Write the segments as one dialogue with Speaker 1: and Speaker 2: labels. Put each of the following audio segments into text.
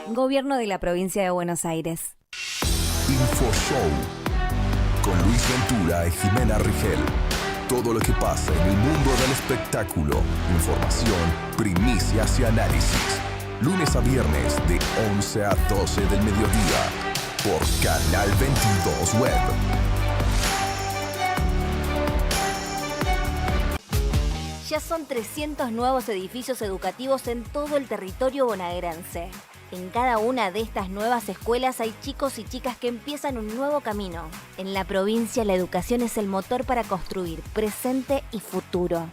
Speaker 1: Gobierno de la Provincia de Buenos Aires.
Speaker 2: Infoshow con Luis Ventura y Jimena Rigel. Todo lo que pasa en el mundo del espectáculo, información, primicias y análisis. Lunes a viernes de 11 a 12 del mediodía por Canal 22 Web.
Speaker 1: Ya son 300 nuevos edificios educativos en todo el territorio bonaerense. En cada una de estas nuevas escuelas hay chicos y chicas que empiezan un nuevo camino. En la provincia, la educación es el motor para construir presente y futuro.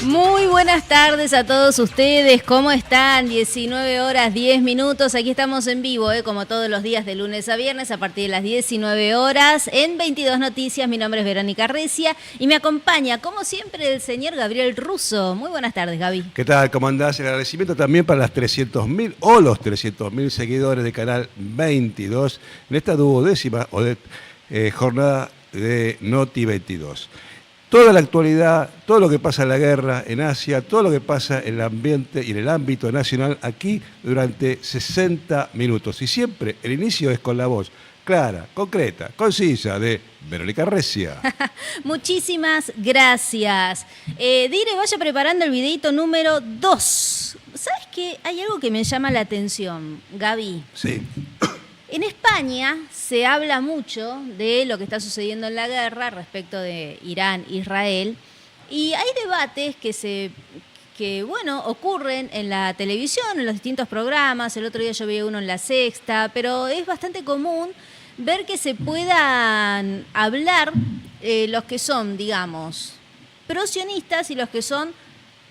Speaker 3: Muy buenas tardes a todos ustedes, ¿cómo están? 19 horas 10 minutos, aquí estamos en vivo, como todos los días de lunes a viernes a partir de las 19 horas en 22 Noticias. Mi nombre es Verónica Recia y me acompaña, como siempre, el señor Gabriel Russo. Muy buenas tardes, Gaby.
Speaker 4: ¿Qué tal? ¿Cómo andás? El agradecimiento también para las 300.000 o los 300.000 seguidores de Canal 22 en esta duodécima jornada de Noti 22. Toda la actualidad, todo lo que pasa en la guerra, en Asia, todo lo que pasa en el ambiente y en el ámbito nacional aquí durante 60 minutos. Y siempre el inicio es con la voz clara, concreta, concisa de Verónica Recia.
Speaker 3: Muchísimas gracias. Dire, vaya preparando el videito número 2. ¿Sabes qué? Hay algo que me llama la atención, Gaby.
Speaker 4: Sí.
Speaker 3: En España se habla mucho de lo que está sucediendo en la guerra respecto de Irán-Israel y hay debates que ocurren en la televisión, en los distintos programas. El otro día yo vi uno en La Sexta, pero es bastante común ver que se puedan hablar los que son, digamos, pro-sionistas y los que son,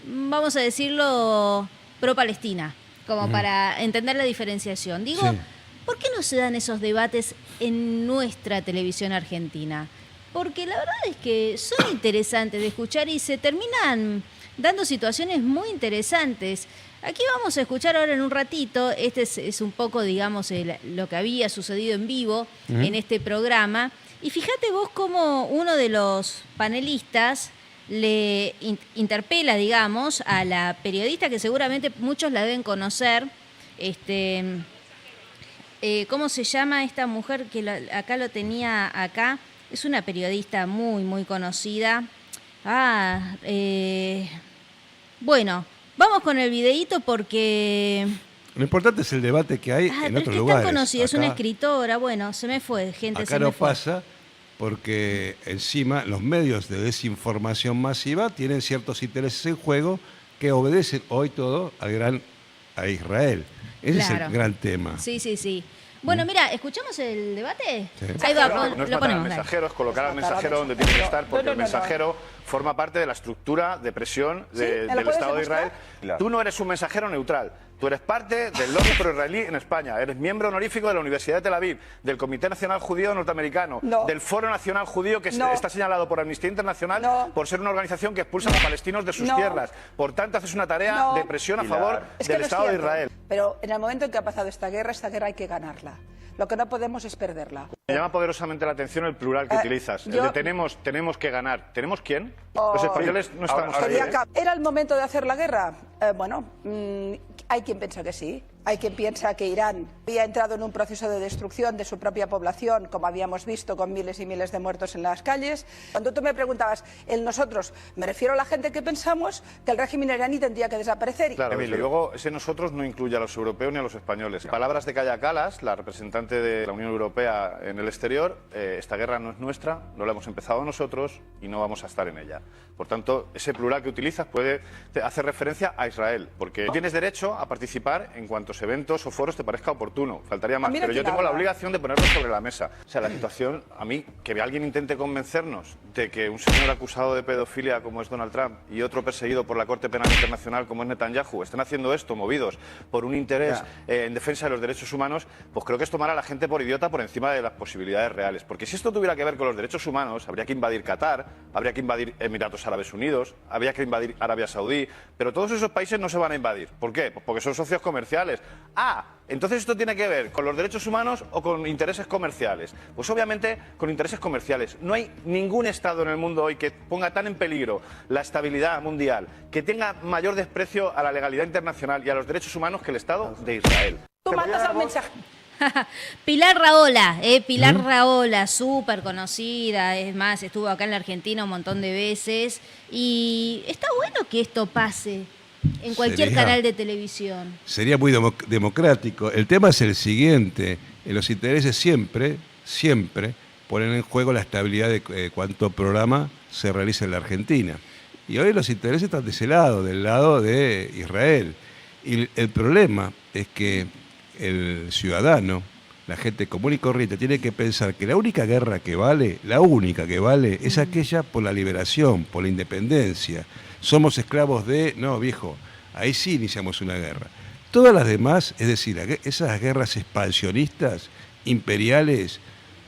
Speaker 3: vamos a decirlo, pro-Palestina, como para entender la diferenciación. Digo, sí. ¿Por qué no se dan esos debates en nuestra televisión argentina? Porque la verdad es que son interesantes de escuchar y se terminan dando situaciones muy interesantes. Aquí vamos a escuchar ahora en un ratito, este es un poco, digamos, lo que había sucedido en vivo en este programa. Y fíjate vos cómo uno de los panelistas le interpela, digamos, a la periodista, que seguramente muchos la deben conocer, ¿cómo se llama esta mujer que acá lo tenía acá? Es una periodista muy, muy conocida. Bueno, vamos con el videíto porque...
Speaker 4: Lo importante es el debate que hay en otros lugares. Es tan
Speaker 3: conocida, es
Speaker 4: acá,
Speaker 3: una escritora. Bueno, se me fue, gente,
Speaker 4: acá no pasa porque encima los medios de desinformación masiva tienen ciertos intereses en juego que obedecen hoy todo a Israel. Ese es el gran tema.
Speaker 3: Sí, sí, sí. Bueno, mira, ¿escuchamos el debate?
Speaker 5: Sí.
Speaker 3: Ahí va,
Speaker 5: no es
Speaker 3: lo
Speaker 5: matar
Speaker 3: ponemos.
Speaker 5: al mensajero, es colocar al mensajero donde tiene que estar, porque el mensajero forma parte de la estructura de presión del Estado de Israel. Claro. Tú no eres un mensajero neutral. Tú eres parte del lobby pro-israelí en España. Eres miembro honorífico de la Universidad de Tel Aviv, del Comité Nacional Judío Norteamericano, del Foro Nacional Judío, que está señalado por Amnistía Internacional por ser una organización que expulsa a los palestinos de sus tierras. Por tanto, haces una tarea de presión a favor del Estado de Israel.
Speaker 6: Pero en el momento en que ha pasado esta guerra hay que ganarla. Lo que no podemos es perderla.
Speaker 5: Me llama poderosamente la atención el plural que utilizas. El de tenemos que ganar. ¿Tenemos quién? Los españoles no estamos ahí.
Speaker 6: ¿Era el momento de hacer la guerra? Hay quien piensa que sí. Hay quien piensa que Irán había entrado en un proceso de destrucción de su propia población, como habíamos visto, con miles y miles de muertos en las calles. Cuando tú me preguntabas, nosotros, me refiero a la gente que pensamos que el régimen iraní tendría que desaparecer.
Speaker 5: Claro, y luego ese nosotros no incluye a los europeos ni a los españoles. Palabras de Kaja Kallas, la representante de la Unión Europea en el exterior, esta guerra no es nuestra, no la hemos empezado nosotros y no vamos a estar en ella. Por tanto, ese plural que utilizas puede hacer referencia a Israel, porque tienes derecho a participar en cuanto los eventos o foros te parezca oportuno. Faltaría más, pero yo tengo la obligación de ponerlo sobre la mesa. O sea, la situación, a mí, que alguien intente convencernos de que un señor acusado de pedofilia como es Donald Trump y otro perseguido por la Corte Penal Internacional como es Netanyahu estén haciendo esto movidos por un interés en defensa de los derechos humanos, pues creo que es tomar a la gente por idiota por encima de las posibilidades reales. Porque si esto tuviera que ver con los derechos humanos, habría que invadir Qatar, habría que invadir Emiratos Árabes Unidos, habría que invadir Arabia Saudí, pero todos esos países no se van a invadir. ¿Por qué? Pues porque son socios comerciales. Entonces esto tiene que ver con los derechos humanos o con intereses comerciales. Pues obviamente con intereses comerciales. No hay ningún Estado en el mundo hoy que ponga tan en peligro la estabilidad mundial, que tenga mayor desprecio a la legalidad internacional y a los derechos humanos que el Estado de Israel.
Speaker 6: Tú mandas el mensaje.
Speaker 3: Pilar Rahola, Pilar Rahola, súper conocida, es más, estuvo acá en la Argentina un montón de veces y está bueno que esto pase en cualquier canal de televisión.
Speaker 4: Sería muy democrático. El tema es el siguiente, los intereses siempre ponen en juego la estabilidad de cuánto programa se realiza en la Argentina. Y hoy los intereses están de ese lado, del lado de Israel. Y el problema es que el ciudadano, la gente común y corriente, tiene que pensar que la única guerra que vale, es aquella por la liberación, por la independencia. Somos esclavos de... No, viejo, ahí sí iniciamos una guerra. Todas las demás, es decir, esas guerras expansionistas, imperiales,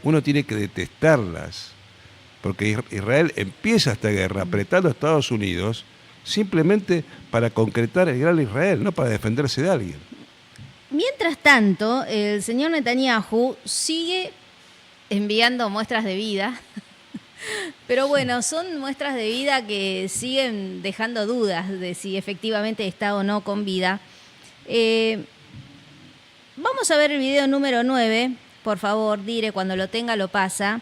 Speaker 4: uno tiene que detestarlas. Porque Israel empieza esta guerra apretando a Estados Unidos simplemente para concretar el gran Israel, no para defenderse de alguien.
Speaker 3: Mientras tanto, el señor Netanyahu sigue enviando muestras de vida, pero bueno, son muestras de vida que siguen dejando dudas de si efectivamente está o no con vida. Vamos a ver el video número 9, por favor, Dire, cuando lo tenga lo pasa.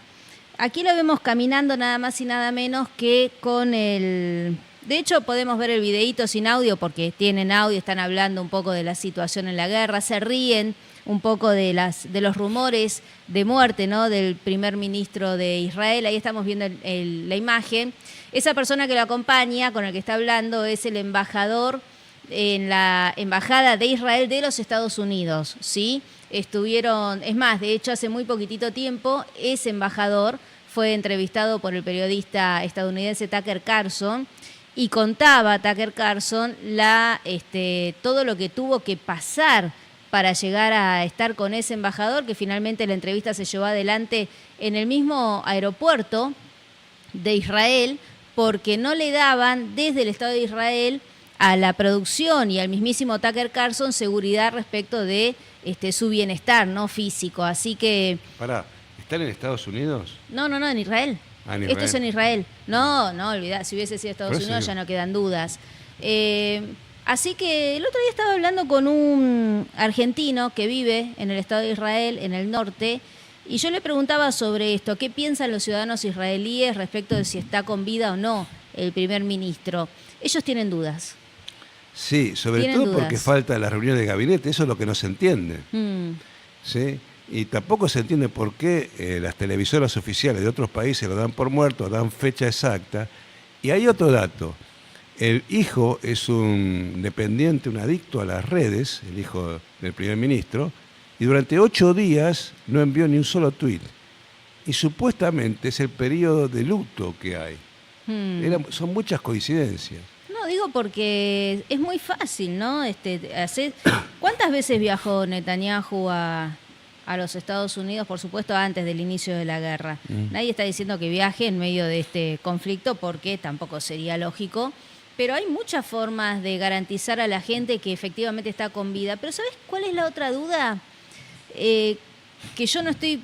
Speaker 3: Aquí lo vemos caminando nada más y nada menos que con el... De hecho, podemos ver el videíto sin audio porque tienen audio, están hablando un poco de la situación en la guerra, se ríen un poco de los rumores de muerte, ¿no?, del primer ministro de Israel. Ahí estamos viendo la imagen. Esa persona que lo acompaña, con el que está hablando, es el embajador en la Embajada de Israel de los Estados Unidos, ¿sí? Estuvieron, es más, de hecho, hace muy poquitito tiempo, ese embajador fue entrevistado por el periodista estadounidense Tucker Carlson. Y contaba Tucker Carlson todo lo que tuvo que pasar para llegar a estar con ese embajador, que finalmente la entrevista se llevó adelante en el mismo aeropuerto de Israel, porque no le daban desde el Estado de Israel a la producción y al mismísimo Tucker Carlson seguridad respecto de su bienestar, no físico. Así que...
Speaker 4: Pará, ¿están en Estados Unidos?
Speaker 3: No, en Israel. Esto es en Israel. No, olvidá, si hubiese sido Estados Unidos ya no quedan dudas. Así que el otro día estaba hablando con un argentino que vive en el Estado de Israel, en el norte, y yo le preguntaba sobre esto, ¿qué piensan los ciudadanos israelíes respecto de si está con vida o no el primer ministro? Ellos tienen dudas.
Speaker 4: Sí, sobre todo porque falta la reunión de gabinete, eso es lo que no se entiende. ¿Sí? Y tampoco se entiende por qué las televisoras oficiales de otros países lo dan por muerto, dan fecha exacta. Y hay otro dato. El hijo es un dependiente, un adicto a las redes, el hijo del primer ministro, y durante 8 días no envió ni un solo tuit. Y supuestamente es el periodo de luto que hay. Son muchas coincidencias.
Speaker 3: No, digo porque es muy fácil, ¿no? ¿Cuántas veces viajó Netanyahu a los Estados Unidos, por supuesto, antes del inicio de la guerra? Nadie está diciendo que viaje en medio de este conflicto porque tampoco sería lógico, pero hay muchas formas de garantizar a la gente que efectivamente está con vida. Pero ¿sabes cuál es la otra duda? Que yo no estoy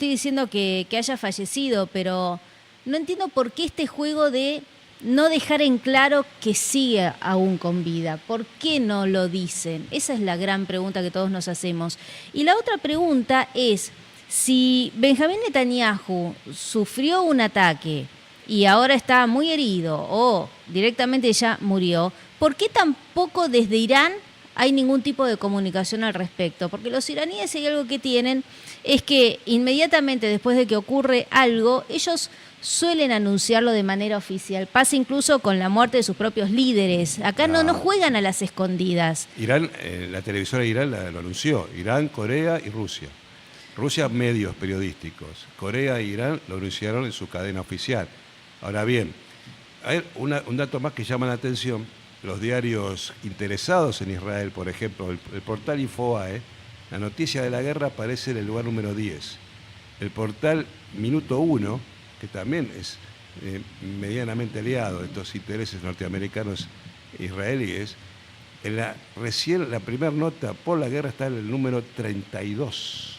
Speaker 3: diciendo que haya fallecido, pero no entiendo por qué este juego de no dejar en claro que sigue aún con vida. ¿Por qué no lo dicen? Esa es la gran pregunta que todos nos hacemos. Y la otra pregunta es, si Benjamín Netanyahu sufrió un ataque y ahora está muy herido o directamente ya murió, ¿por qué tampoco desde Irán hay ningún tipo de comunicación al respecto? Porque los iraníes, hay algo que tienen, es que inmediatamente después de que ocurre algo, ellos suelen anunciarlo de manera oficial. Pasa incluso con la muerte de sus propios líderes. Acá no juegan a las escondidas.
Speaker 4: Irán, la televisora de Irán lo anunció. Irán, Corea y Rusia. Rusia, medios periodísticos. Corea e Irán lo anunciaron en su cadena oficial. Ahora bien, hay un dato más que llama la atención. Los diarios interesados en Israel, por ejemplo, el portal Infobae, la noticia de la guerra aparece en el lugar número 10. El portal Minuto 1, que también es medianamente aliado de estos intereses norteamericanos israelíes, recién la primera nota por la guerra está en el número 32.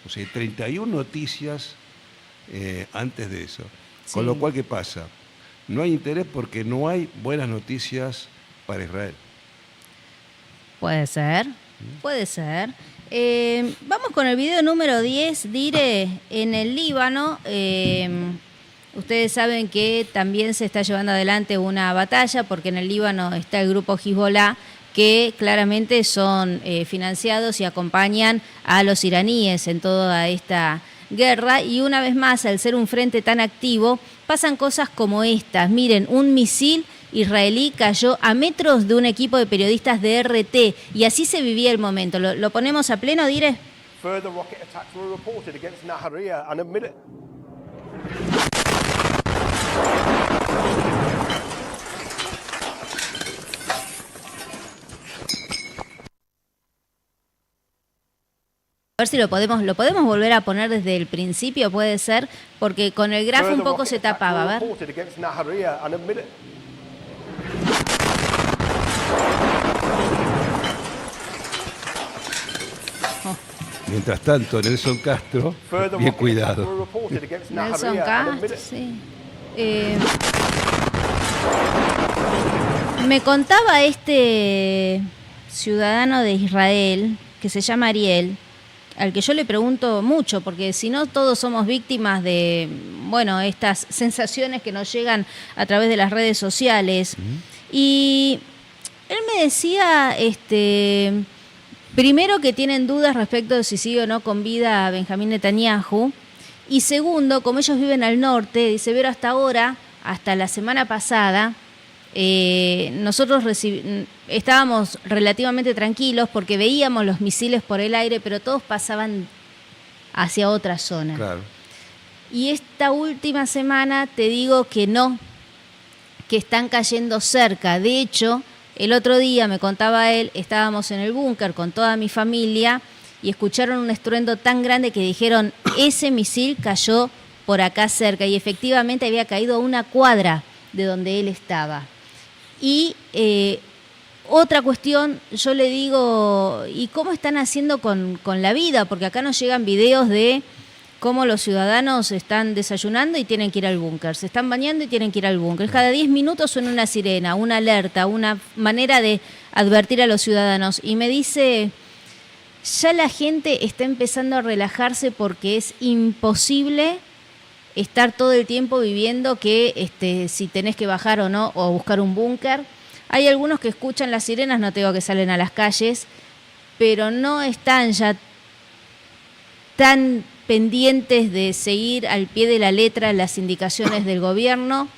Speaker 4: O sea, 31 noticias antes de eso. Sí. Con lo cual, ¿qué pasa? No hay interés porque no hay buenas noticias para Israel.
Speaker 3: Puede ser, puede ser. Vamos con el video número 10, Dire, en el Líbano. Ustedes saben que también se está llevando adelante una batalla porque en el Líbano está el grupo Hezbollah, que claramente son financiados y acompañan a los iraníes en toda esta guerra. Y una vez más, al ser un frente tan activo, pasan cosas como estas. Miren, un misil israelí cayó a metros de un equipo de periodistas de RT y así se vivía el momento. ¿Lo ponemos a pleno, Dire?
Speaker 7: Further rocket attacks were reported against Nahariya and a
Speaker 3: A ver si lo podemos volver a poner desde el principio, puede ser, porque con el grafo un poco se tapaba. A ver.
Speaker 4: Mientras tanto, Nelson Castro, bien cuidado.
Speaker 3: Nelson Castro, sí. Me contaba este ciudadano de Israel, que se llama Ariel, al que yo le pregunto mucho, porque si no todos somos víctimas de, bueno, estas sensaciones que nos llegan a través de las redes sociales. Y él me decía, primero que tienen dudas respecto de si sigue o no con vida a Benjamín Netanyahu, y segundo, como ellos viven al norte, dice, pero hasta ahora, hasta la semana pasada, nosotros estábamos relativamente tranquilos porque veíamos los misiles por el aire, pero todos pasaban hacia otra zona.
Speaker 4: Claro.
Speaker 3: Y esta última semana te digo que no, que están cayendo cerca. De hecho, el otro día, me contaba él, estábamos en el búnker con toda mi familia y escucharon un estruendo tan grande que dijeron, ese misil cayó por acá cerca, y efectivamente había caído a una cuadra de donde él estaba. Y otra cuestión, yo le digo, ¿y cómo están haciendo con la vida? Porque acá nos llegan videos de cómo los ciudadanos están desayunando y tienen que ir al búnker, se están bañando y tienen que ir al búnker. Cada 10 minutos suena una sirena, una alerta, una manera de advertir a los ciudadanos. Y me dice, ya la gente está empezando a relajarse porque es imposible estar todo el tiempo viviendo que si tenés que bajar o no, o buscar un búnker. Hay algunos que escuchan las sirenas, no te digo que salen a las calles, pero no están ya tan pendientes de seguir al pie de la letra las indicaciones del gobierno.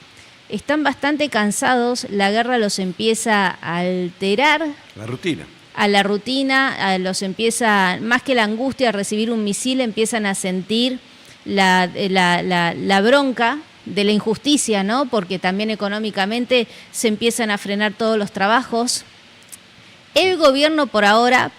Speaker 3: Están bastante cansados, la guerra los empieza a alterar.
Speaker 4: La rutina.
Speaker 3: A la rutina, los empieza, más que la angustia a recibir un misil, empiezan a sentir la bronca de la injusticia, ¿no? Porque también económicamente se empiezan a frenar todos los trabajos. El gobierno por ahora,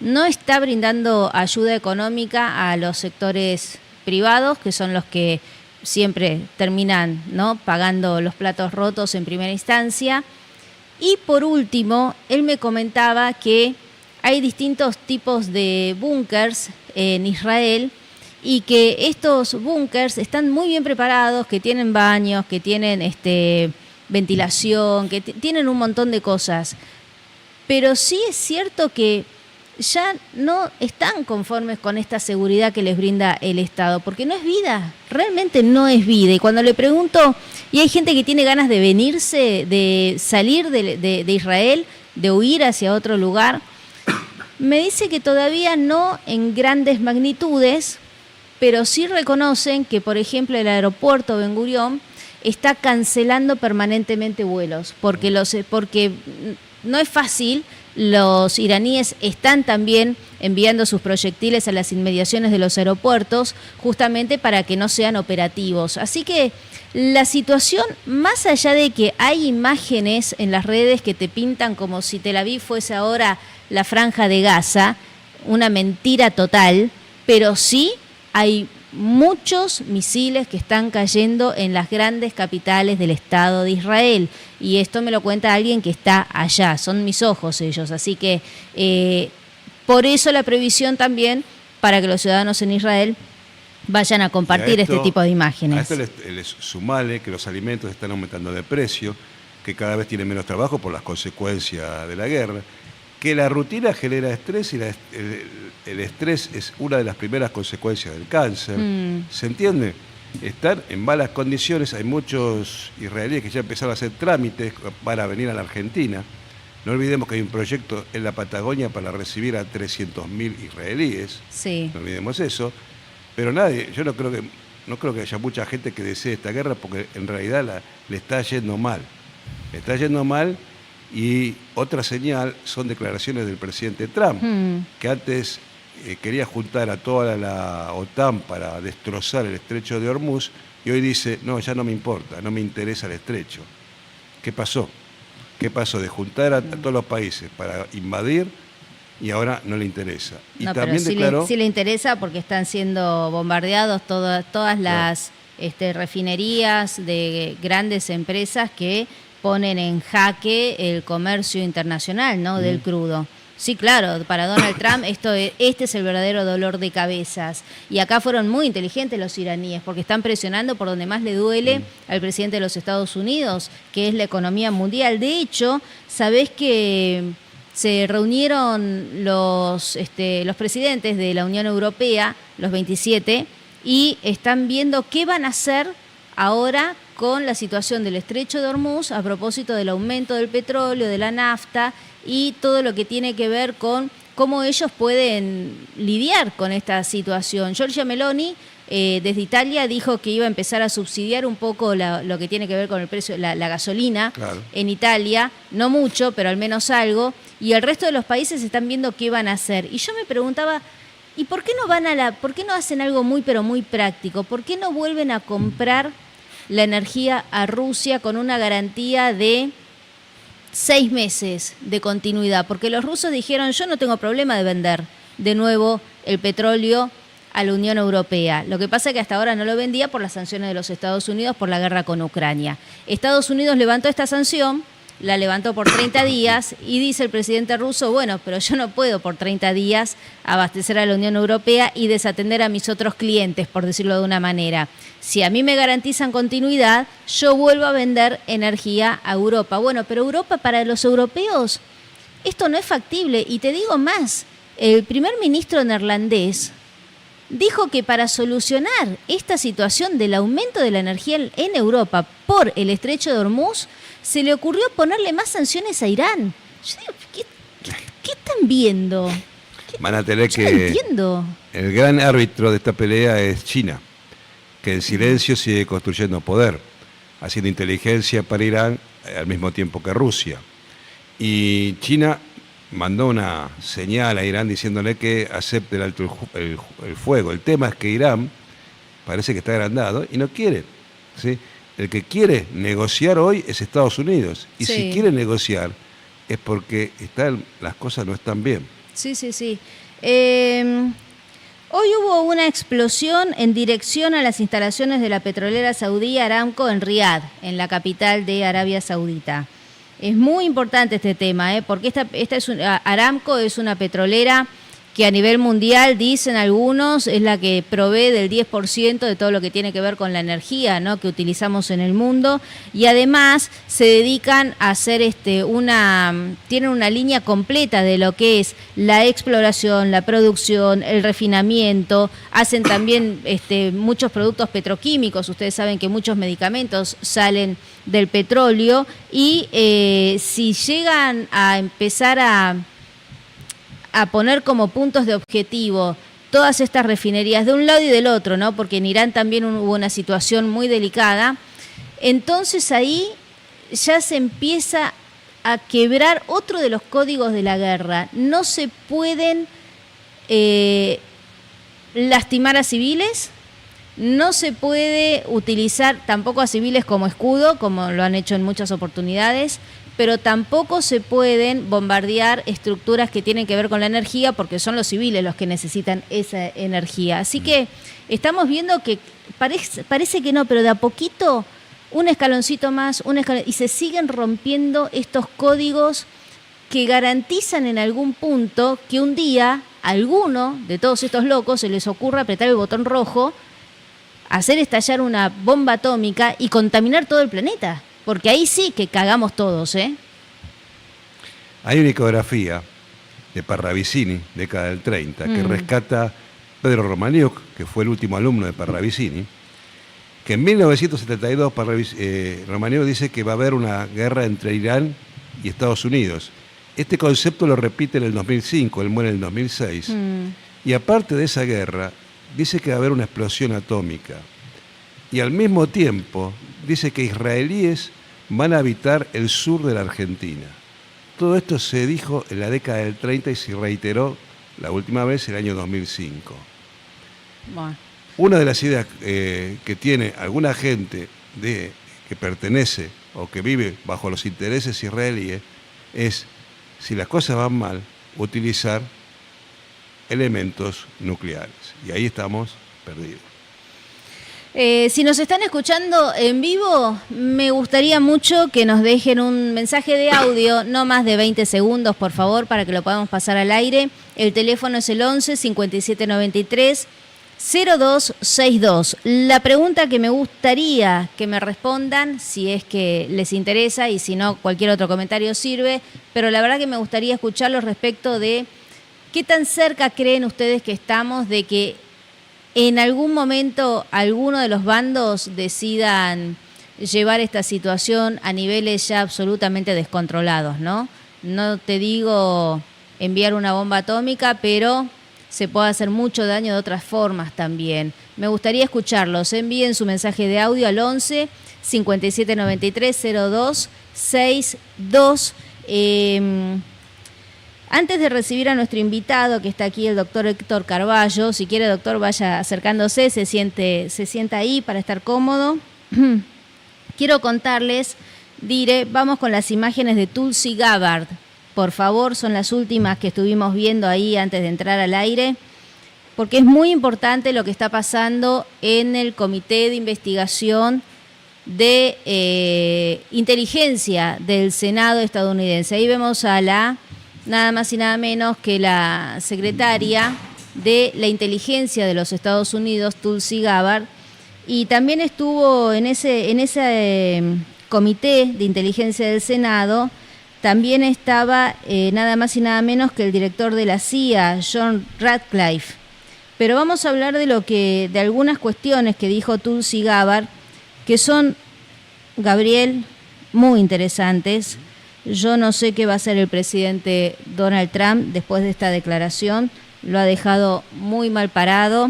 Speaker 3: no está brindando ayuda económica a los sectores privados, que son los que siempre terminan, ¿no?, pagando los platos rotos en primera instancia. Y por último, él me comentaba que hay distintos tipos de búnkers en Israel y que estos búnkers están muy bien preparados, que tienen baños, que tienen ventilación, que tienen un montón de cosas. Pero sí es cierto que ya no están conformes con esta seguridad que les brinda el Estado, porque no es vida, realmente no es vida. Y cuando le pregunto, y hay gente que tiene ganas de venirse, de salir de Israel, de huir hacia otro lugar, me dice que todavía no en grandes magnitudes, pero sí reconocen que, por ejemplo, el aeropuerto Ben Gurión está cancelando permanentemente vuelos, porque no es fácil. Los iraníes están también enviando sus proyectiles a las inmediaciones de los aeropuertos justamente para que no sean operativos. Así que la situación, más allá de que hay imágenes en las redes que te pintan como si Tel Aviv fuese ahora la franja de Gaza, una mentira total, pero sí hay muchos misiles que están cayendo en las grandes capitales del Estado de Israel. Y esto me lo cuenta alguien que está allá, son mis ojos ellos. Así que por eso la previsión también para que los ciudadanos en Israel vayan a compartir este tipo de imágenes.
Speaker 4: A esto les sumale que los alimentos están aumentando de precio, que cada vez tienen menos trabajo por las consecuencias de la guerra, que la rutina genera estrés y el estrés es una de las primeras consecuencias del cáncer. ¿Se entiende? Estar en malas condiciones. Hay muchos israelíes que ya empezaron a hacer trámites para venir a la Argentina. No olvidemos que hay un proyecto en la Patagonia para recibir a 300.000 israelíes.
Speaker 3: Sí.
Speaker 4: No olvidemos eso. Pero yo no creo que haya mucha gente que desee esta guerra, porque en realidad le está yendo mal. Le está yendo mal. Y otra señal son declaraciones del presidente Trump, que antes quería juntar a toda la OTAN para destrozar el estrecho de Hormuz, y hoy dice, no, ya no me importa, no me interesa el estrecho. ¿Qué pasó? ¿Qué pasó de juntar a todos los países para invadir y ahora no le interesa? Y
Speaker 3: no,
Speaker 4: también
Speaker 3: pero sí le interesa, porque están siendo bombardeados todas las refinerías de grandes empresas que ponen en jaque el comercio internacional, ¿no? Del crudo. Sí, claro, para Donald Trump este es el verdadero dolor de cabezas. Y acá fueron muy inteligentes los iraníes, porque están presionando por donde más le duele al presidente de los Estados Unidos, que es la economía mundial. De hecho, ¿sabés que se reunieron los presidentes de la Unión Europea, los 27, y están viendo qué van a hacer ahora con la situación del estrecho de Hormuz a propósito del aumento del petróleo, de la nafta y todo lo que tiene que ver con cómo ellos pueden lidiar con esta situación? Giorgia Meloni desde Italia dijo que iba a empezar a subsidiar un poco lo que tiene que ver con el precio, la gasolina en Italia, no mucho, pero al menos algo, y el resto de los países están viendo qué van a hacer. Y yo me preguntaba, ¿y por qué no hacen algo muy pero muy práctico? ¿Por qué no vuelven a comprar la energía a Rusia con una garantía de 6 meses de continuidad? Porque los rusos dijeron, yo no tengo problema de vender de nuevo el petróleo a la Unión Europea. Lo que pasa es que hasta ahora no lo vendía por las sanciones de los Estados Unidos por la guerra con Ucrania. Estados Unidos levantó esta sanción, la levantó por 30 días y dice el presidente ruso, bueno, pero yo no puedo por 30 días abastecer a la Unión Europea y desatender a mis otros clientes, por decirlo de una manera. Si a mí me garantizan continuidad, yo vuelvo a vender energía a Europa. Bueno, pero Europa, para los europeos, esto no es factible. Y te digo más, el primer ministro neerlandés dijo que para solucionar esta situación del aumento de la energía en Europa por el estrecho de Hormuz, se le ocurrió ponerle más sanciones a Irán. Yo digo, ¿qué están viendo?
Speaker 4: Van a tener
Speaker 3: no entiendo.
Speaker 4: El gran árbitro de esta pelea es China, que en silencio sigue construyendo poder, haciendo inteligencia para Irán al mismo tiempo que Rusia. Y China mandó una señal a Irán diciéndole que acepte el fuego. El tema es que Irán parece que está agrandado y no quiere, ¿sí? El que quiere negociar hoy es Estados Unidos. Y si quiere negociar es porque las cosas no están bien.
Speaker 3: Sí. Hoy hubo una explosión en dirección a las instalaciones de la petrolera saudí Aramco en Riad, en la capital de Arabia Saudita. Es muy importante este tema, porque Aramco es una petrolera que a nivel mundial, dicen algunos, es la que provee del 10% de todo lo que tiene que ver con la energía, ¿no?, que utilizamos en el mundo, y además se dedican a hacer tienen una línea completa de lo que es la exploración, la producción, el refinamiento, hacen también muchos productos petroquímicos. Ustedes saben que muchos medicamentos salen del petróleo, y si llegan a empezar a poner como puntos de objetivo todas estas refinerías de un lado y del otro, ¿no? Porque en Irán también hubo una situación muy delicada. Entonces ahí ya se empieza a quebrar otro de los códigos de la guerra. No se pueden lastimar a civiles, no se puede utilizar tampoco a civiles como escudo, como lo han hecho en muchas oportunidades, pero tampoco se pueden bombardear estructuras que tienen que ver con la energía, porque son los civiles los que necesitan esa energía. Así que estamos viendo que parece que no, pero de a poquito, un escaloncito más, y se siguen rompiendo estos códigos que garantizan en algún punto que un día a alguno de todos estos locos se les ocurra apretar el botón rojo, hacer estallar una bomba atómica y contaminar todo el planeta. Porque ahí sí que cagamos todos, ¿eh?
Speaker 4: Hay una ecografía de Parravicini, década del 30, que rescata Pedro Romaniuk, que fue el último alumno de Parravicini, que en 1972 Romaniuk dice que va a haber una guerra entre Irán y Estados Unidos. Este concepto lo repite en el 2005, él muere en el 2006. Y aparte de esa guerra, dice que va a haber una explosión atómica. Y al mismo tiempo dice que israelíes van a habitar el sur de la Argentina. Todo esto se dijo en la década del 30 y se reiteró la última vez en el año 2005.
Speaker 3: Bueno.
Speaker 4: Una de las ideas que tiene alguna gente que pertenece o que vive bajo los intereses israelíes es, si las cosas van mal, utilizar elementos nucleares. Y ahí estamos perdidos.
Speaker 3: Si nos están escuchando en vivo, me gustaría mucho que nos dejen un mensaje de audio, no más de 20 segundos, por favor, para que lo podamos pasar al aire. El teléfono es el 11 57 93 0262. La pregunta que me gustaría que me respondan, si es que les interesa, y si no, cualquier otro comentario sirve, pero la verdad que me gustaría escucharlos respecto de qué tan cerca creen ustedes que estamos de que en algún momento alguno de los bandos decidan llevar esta situación a niveles ya absolutamente descontrolados, ¿no? No te digo enviar una bomba atómica, pero se puede hacer mucho daño de otras formas también. Me gustaría escucharlos. Envíen su mensaje de audio al 11 57 93 0262. Antes de recibir a nuestro invitado, que está aquí, el doctor Héctor Carballo, si quiere, doctor, vaya acercándose, se sienta ahí para estar cómodo. Quiero contarles, vamos con las imágenes de Tulsi Gabbard. Por favor, son las últimas que estuvimos viendo ahí antes de entrar al aire, porque es muy importante lo que está pasando en el Comité de Investigación de Inteligencia del Senado estadounidense. Ahí vemos a nada más y nada menos que la secretaria de la Inteligencia de los Estados Unidos, Tulsi Gabbard, y también estuvo en ese Comité de Inteligencia del Senado, también estaba nada más y nada menos que el director de la CIA, John Ratcliffe. Pero vamos a hablar de algunas cuestiones que dijo Tulsi Gabbard, que son, Gabriel, muy interesantes. Yo no sé qué va a hacer el presidente Donald Trump después de esta declaración. Lo ha dejado muy mal parado.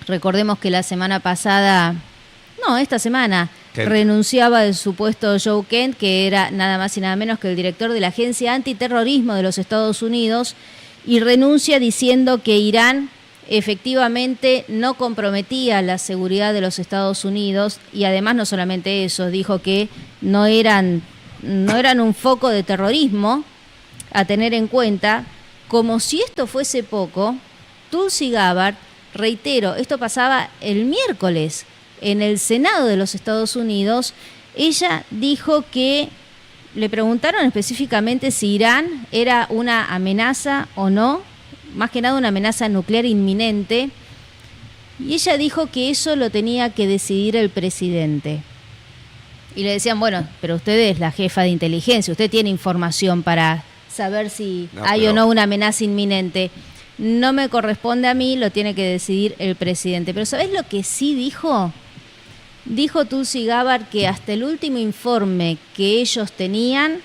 Speaker 3: Recordemos que esta semana, Kent renunciaba del supuesto Joe Kent, que era nada más y nada menos que el director de la Agencia Antiterrorismo de los Estados Unidos, y renuncia diciendo que Irán efectivamente no comprometía la seguridad de los Estados Unidos, y además no solamente eso, dijo que no eran un foco de terrorismo a tener en cuenta. Como si esto fuese poco, Tulsi Gabbard, reitero, esto pasaba el miércoles en el Senado de los Estados Unidos, ella dijo que le preguntaron específicamente si Irán era una amenaza o no, más que nada una amenaza nuclear inminente, y ella dijo que eso lo tenía que decidir el presidente. Y le decían, bueno, pero usted es la jefa de inteligencia, usted tiene información para saber si hay o no una amenaza inminente. No me corresponde a mí, lo tiene que decidir el presidente. Pero ¿sabés lo que sí dijo? Dijo Tulsi Gabbard que hasta el último informe que ellos tenían,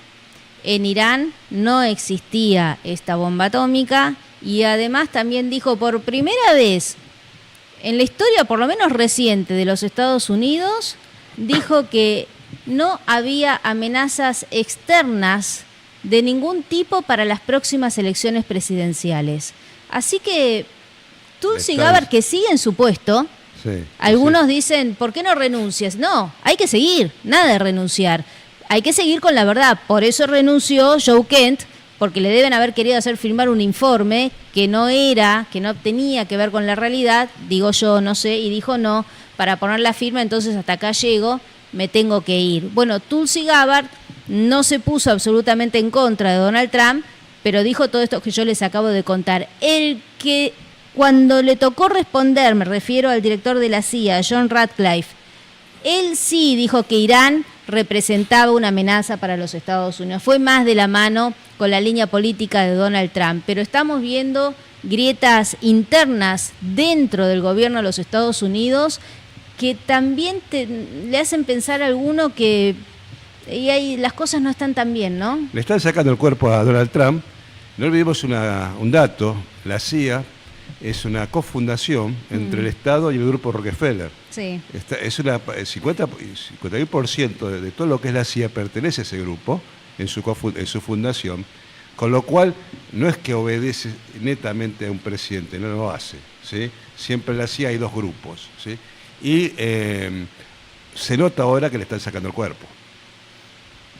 Speaker 3: en Irán no existía esta bomba atómica Y además también dijo, por primera vez en la historia, por lo menos reciente, de los Estados Unidos, dijo que no había amenazas externas de ningún tipo para las próximas elecciones presidenciales. Así que Tulsi Gabbard, que sigue en su puesto, algunos dicen, ¿por qué no renuncias? No, hay que seguir, nada de renunciar. Hay que seguir con la verdad. Por eso renunció Joe Kent, porque le deben haber querido hacer firmar un informe que no tenía que ver con la realidad, digo yo, no sé, y dijo no, para poner la firma, entonces hasta acá llego, me tengo que ir. Bueno, Tulsi Gabbard no se puso absolutamente en contra de Donald Trump, pero dijo todo esto que yo les acabo de contar. El que cuando le tocó responder, me refiero al director de la CIA, John Ratcliffe, él sí dijo que Irán representaba una amenaza para los Estados Unidos. Fue más de la mano con la línea política de Donald Trump, pero estamos viendo grietas internas dentro del gobierno de los Estados Unidos que también le hacen pensar a alguno que las cosas no están tan bien, ¿no?
Speaker 4: Le están sacando el cuerpo a Donald Trump. No olvidemos un dato, la CIA es una cofundación entre el Estado y el grupo Rockefeller.
Speaker 3: Sí.
Speaker 4: Es una 51% de todo lo que es la CIA pertenece a ese grupo en su fundación, con lo cual no es que obedece netamente a un presidente, no lo hace, ¿sí? Siempre en la CIA hay dos grupos, ¿sí? Y se nota ahora que le están sacando el cuerpo.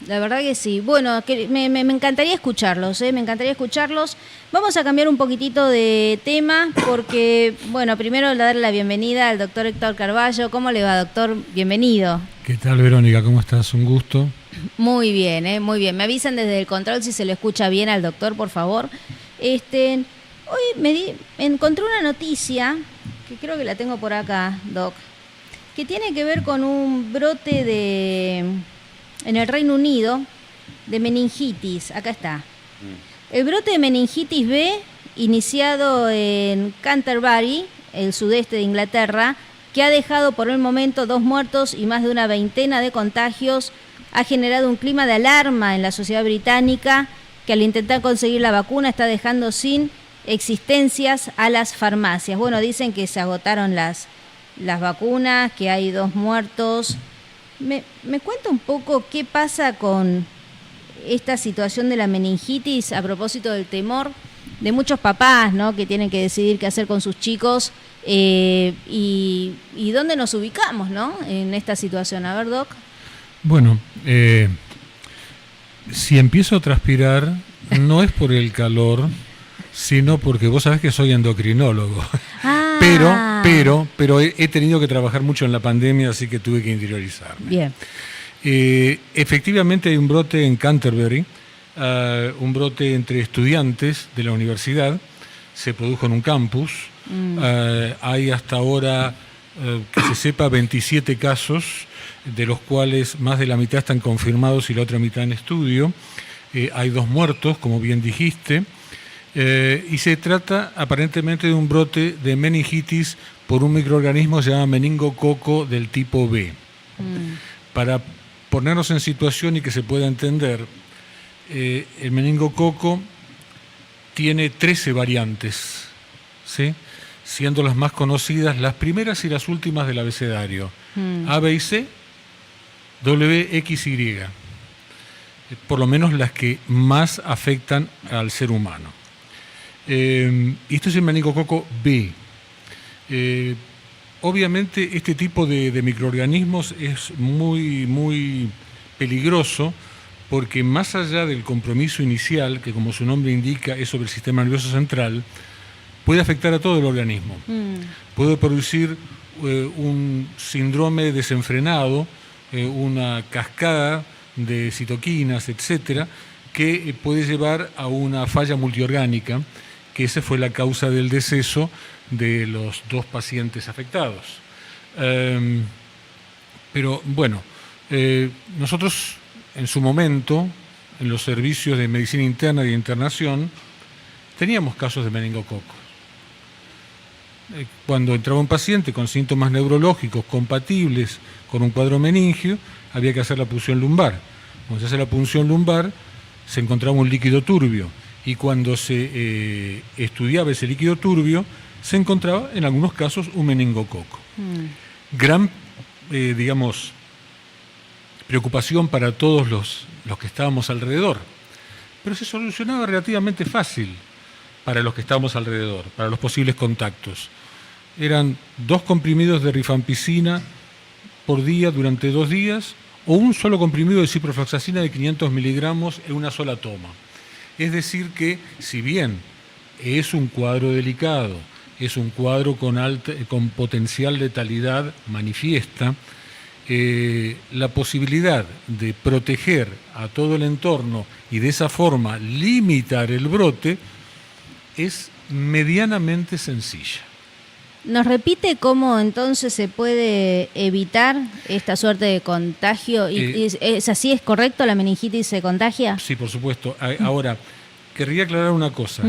Speaker 3: La verdad que sí. Bueno, me encantaría escucharlos, me encantaría escucharlos. Vamos a cambiar un poquitito de tema porque, bueno, primero darle la bienvenida al doctor Héctor Carballo. ¿Cómo le va, doctor? Bienvenido.
Speaker 8: ¿Qué tal, Verónica? ¿Cómo estás? Un gusto.
Speaker 3: Muy bien, muy bien. Me avisan desde el control si se lo escucha bien al doctor, por favor. Hoy encontré una noticia, que creo que la tengo por acá, Doc, que tiene que ver con un brote en el Reino Unido de meningitis. Acá está. El brote de meningitis B, iniciado en Canterbury, el sudeste de Inglaterra, que ha dejado por el momento 2 muertos y más de una veintena de contagios, ha generado un clima de alarma en la sociedad británica, que al intentar conseguir la vacuna está dejando sin existencias a las farmacias. Bueno, dicen que se agotaron las vacunas, que hay 2 muertos. ¿Me cuenta un poco qué pasa con esta situación de la meningitis a propósito del temor de muchos papás, ¿no?, que tienen que decidir qué hacer con sus chicos y dónde nos ubicamos, ¿no?, en esta situación? A ver, Doc.
Speaker 8: Bueno, si empiezo a transpirar no es por el calor, sino porque vos sabés que soy endocrinólogo. Pero he tenido que trabajar mucho en la pandemia, así que tuve que interiorizarme.
Speaker 3: Bien.
Speaker 8: Efectivamente hay un brote en Canterbury, un brote entre estudiantes de la universidad, se produjo en un campus. Hay hasta ahora, que se sepa, 27 casos, de los cuales más de la mitad están confirmados y la otra mitad en estudio. Hay 2 muertos, como bien dijiste. Y se trata aparentemente de un brote de meningitis por un microorganismo llamado meningococo del tipo B. Para ponernos en situación y que se pueda entender, el meningococo tiene 13 variantes, ¿sí?, siendo las más conocidas las primeras y las últimas del abecedario: A, B y C, W, X, Y, por lo menos las que más afectan al ser humano. Esto es el meningococo B. Obviamente este tipo de microorganismos es muy, muy peligroso porque más allá del compromiso inicial, que como su nombre indica es sobre el sistema nervioso central, puede afectar a todo el organismo. Puede producir un síndrome desenfrenado, una cascada de citoquinas, etcétera, que puede llevar a una falla multiorgánica, que esa fue la causa del deceso de los 2 pacientes afectados. Pero bueno, nosotros en su momento, en los servicios de medicina interna y de internación, teníamos casos de meningococos. Cuando entraba un paciente con síntomas neurológicos compatibles con un cuadro meningio, había que hacer la punción lumbar. Cuando se hace la punción lumbar, se encontraba un líquido turbio. y cuando se estudiaba ese líquido turbio, se encontraba en algunos casos un meningococo. Gran, digamos, preocupación para todos los que estábamos alrededor, pero se solucionaba relativamente fácil para los que estábamos alrededor, para los posibles contactos. Eran 2 comprimidos de rifampicina por día durante 2 días, o un solo comprimido de ciprofloxacina de 500 miligramos en una sola toma. Es decir que, si bien es un cuadro delicado, es un cuadro con potencial letalidad manifiesta, la posibilidad de proteger a todo el entorno y de esa forma limitar el brote es medianamente sencilla.
Speaker 3: ¿Nos repite cómo entonces se puede evitar esta suerte de contagio? ¿Es así? ¿Es correcto? ¿La meningitis se contagia?
Speaker 8: Sí, por supuesto. Ahora, querría aclarar una cosa.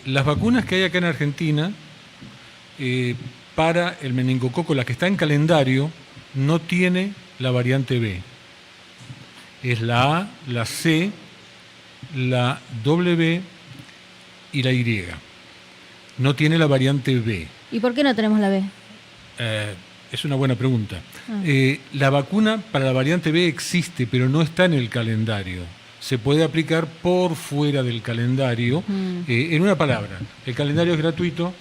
Speaker 8: Las vacunas que hay acá en Argentina para el meningococo, la que está en calendario, no tiene la variante B. Es la A, la C, la W y la Y. No tiene la variante B.
Speaker 3: ¿Y por qué no tenemos la B?
Speaker 8: Es una buena pregunta. La vacuna para la variante B existe, pero no está en el calendario. Se puede aplicar por fuera del calendario. En una palabra, el calendario es gratuito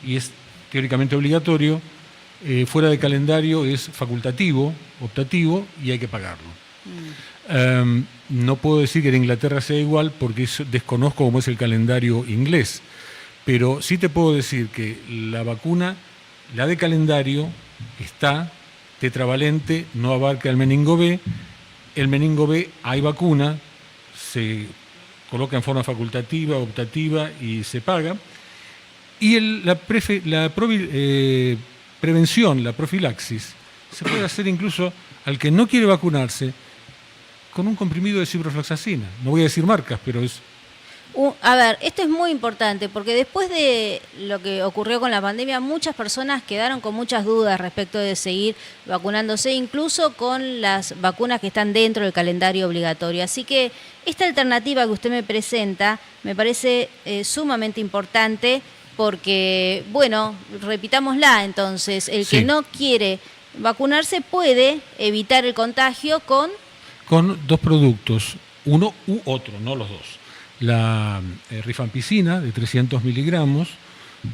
Speaker 8: y es teóricamente obligatorio. Fuera del calendario es facultativo, optativo, y hay que pagarlo. No puedo decir que en Inglaterra sea igual porque desconozco cómo es el calendario inglés. Pero sí te puedo decir que la vacuna, la de calendario, está tetravalente, no abarca el meningo B. El meningo B hay vacuna, se coloca en forma facultativa, optativa y se paga. Y la prevención, la profilaxis, se puede hacer incluso al que no quiere vacunarse con un comprimido de ciprofloxacina. No voy a decir marcas, pero es...
Speaker 3: A ver, esto es muy importante porque después de lo que ocurrió con la pandemia, muchas personas quedaron con muchas dudas respecto de seguir vacunándose, incluso con las vacunas que están dentro del calendario obligatorio. Así que esta alternativa que usted me presenta me parece sumamente importante porque, bueno, repitámosla entonces, el que no quiere vacunarse puede evitar el contagio con
Speaker 8: 2 productos, uno u otro, no los dos. La rifampicina de 300 miligramos,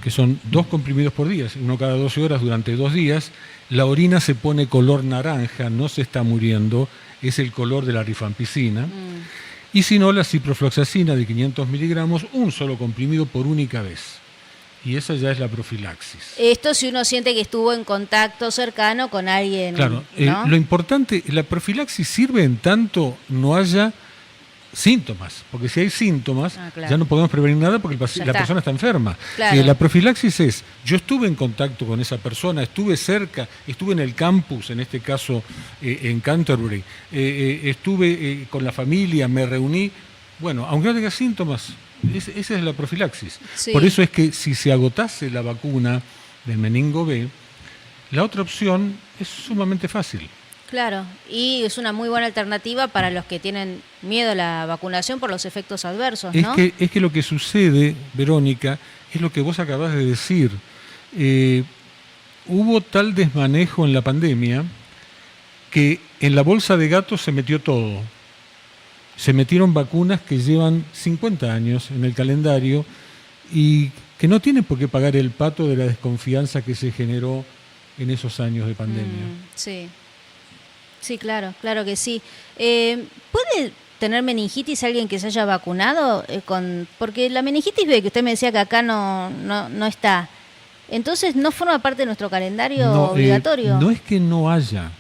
Speaker 8: que son 2 comprimidos por día, uno cada 12 horas durante 2 días. La orina se pone color naranja, no se está muriendo, es el color de la rifampicina. Y si no, la ciprofloxacina de 500 miligramos, un solo comprimido por única vez. Y esa ya es la profilaxis.
Speaker 3: Esto si uno siente que estuvo en contacto cercano con alguien.
Speaker 8: Claro,
Speaker 3: ¿no?
Speaker 8: Lo importante, la profilaxis sirve en tanto no haya síntomas, porque si hay síntomas ya no podemos prevenir nada porque la persona está enferma.
Speaker 3: Claro.
Speaker 8: La profilaxis es, yo estuve en contacto con esa persona, estuve cerca, estuve en el campus, en este caso en Canterbury, estuve con la familia, me reuní, bueno, aunque no tenga síntomas, esa es la profilaxis.
Speaker 3: Sí.
Speaker 8: Por eso es que si se agotase la vacuna del meningo B, la otra opción es sumamente fácil.
Speaker 3: Claro, y es una muy buena alternativa para los que tienen miedo a la vacunación por los efectos adversos, ¿no?
Speaker 8: Es que lo que sucede, Verónica, es lo que vos acabás de decir. Hubo tal desmanejo en la pandemia que en la bolsa de gatos se metió todo. Se metieron vacunas que llevan 50 años en el calendario y que no tienen por qué pagar el pato de la desconfianza que se generó en esos años de pandemia.
Speaker 3: Sí. Sí, claro que sí. ¿Puede tener meningitis alguien que se haya vacunado? Porque la meningitis B, que usted me decía que acá no está, entonces no forma parte de nuestro calendario obligatorio.
Speaker 8: No es que no haya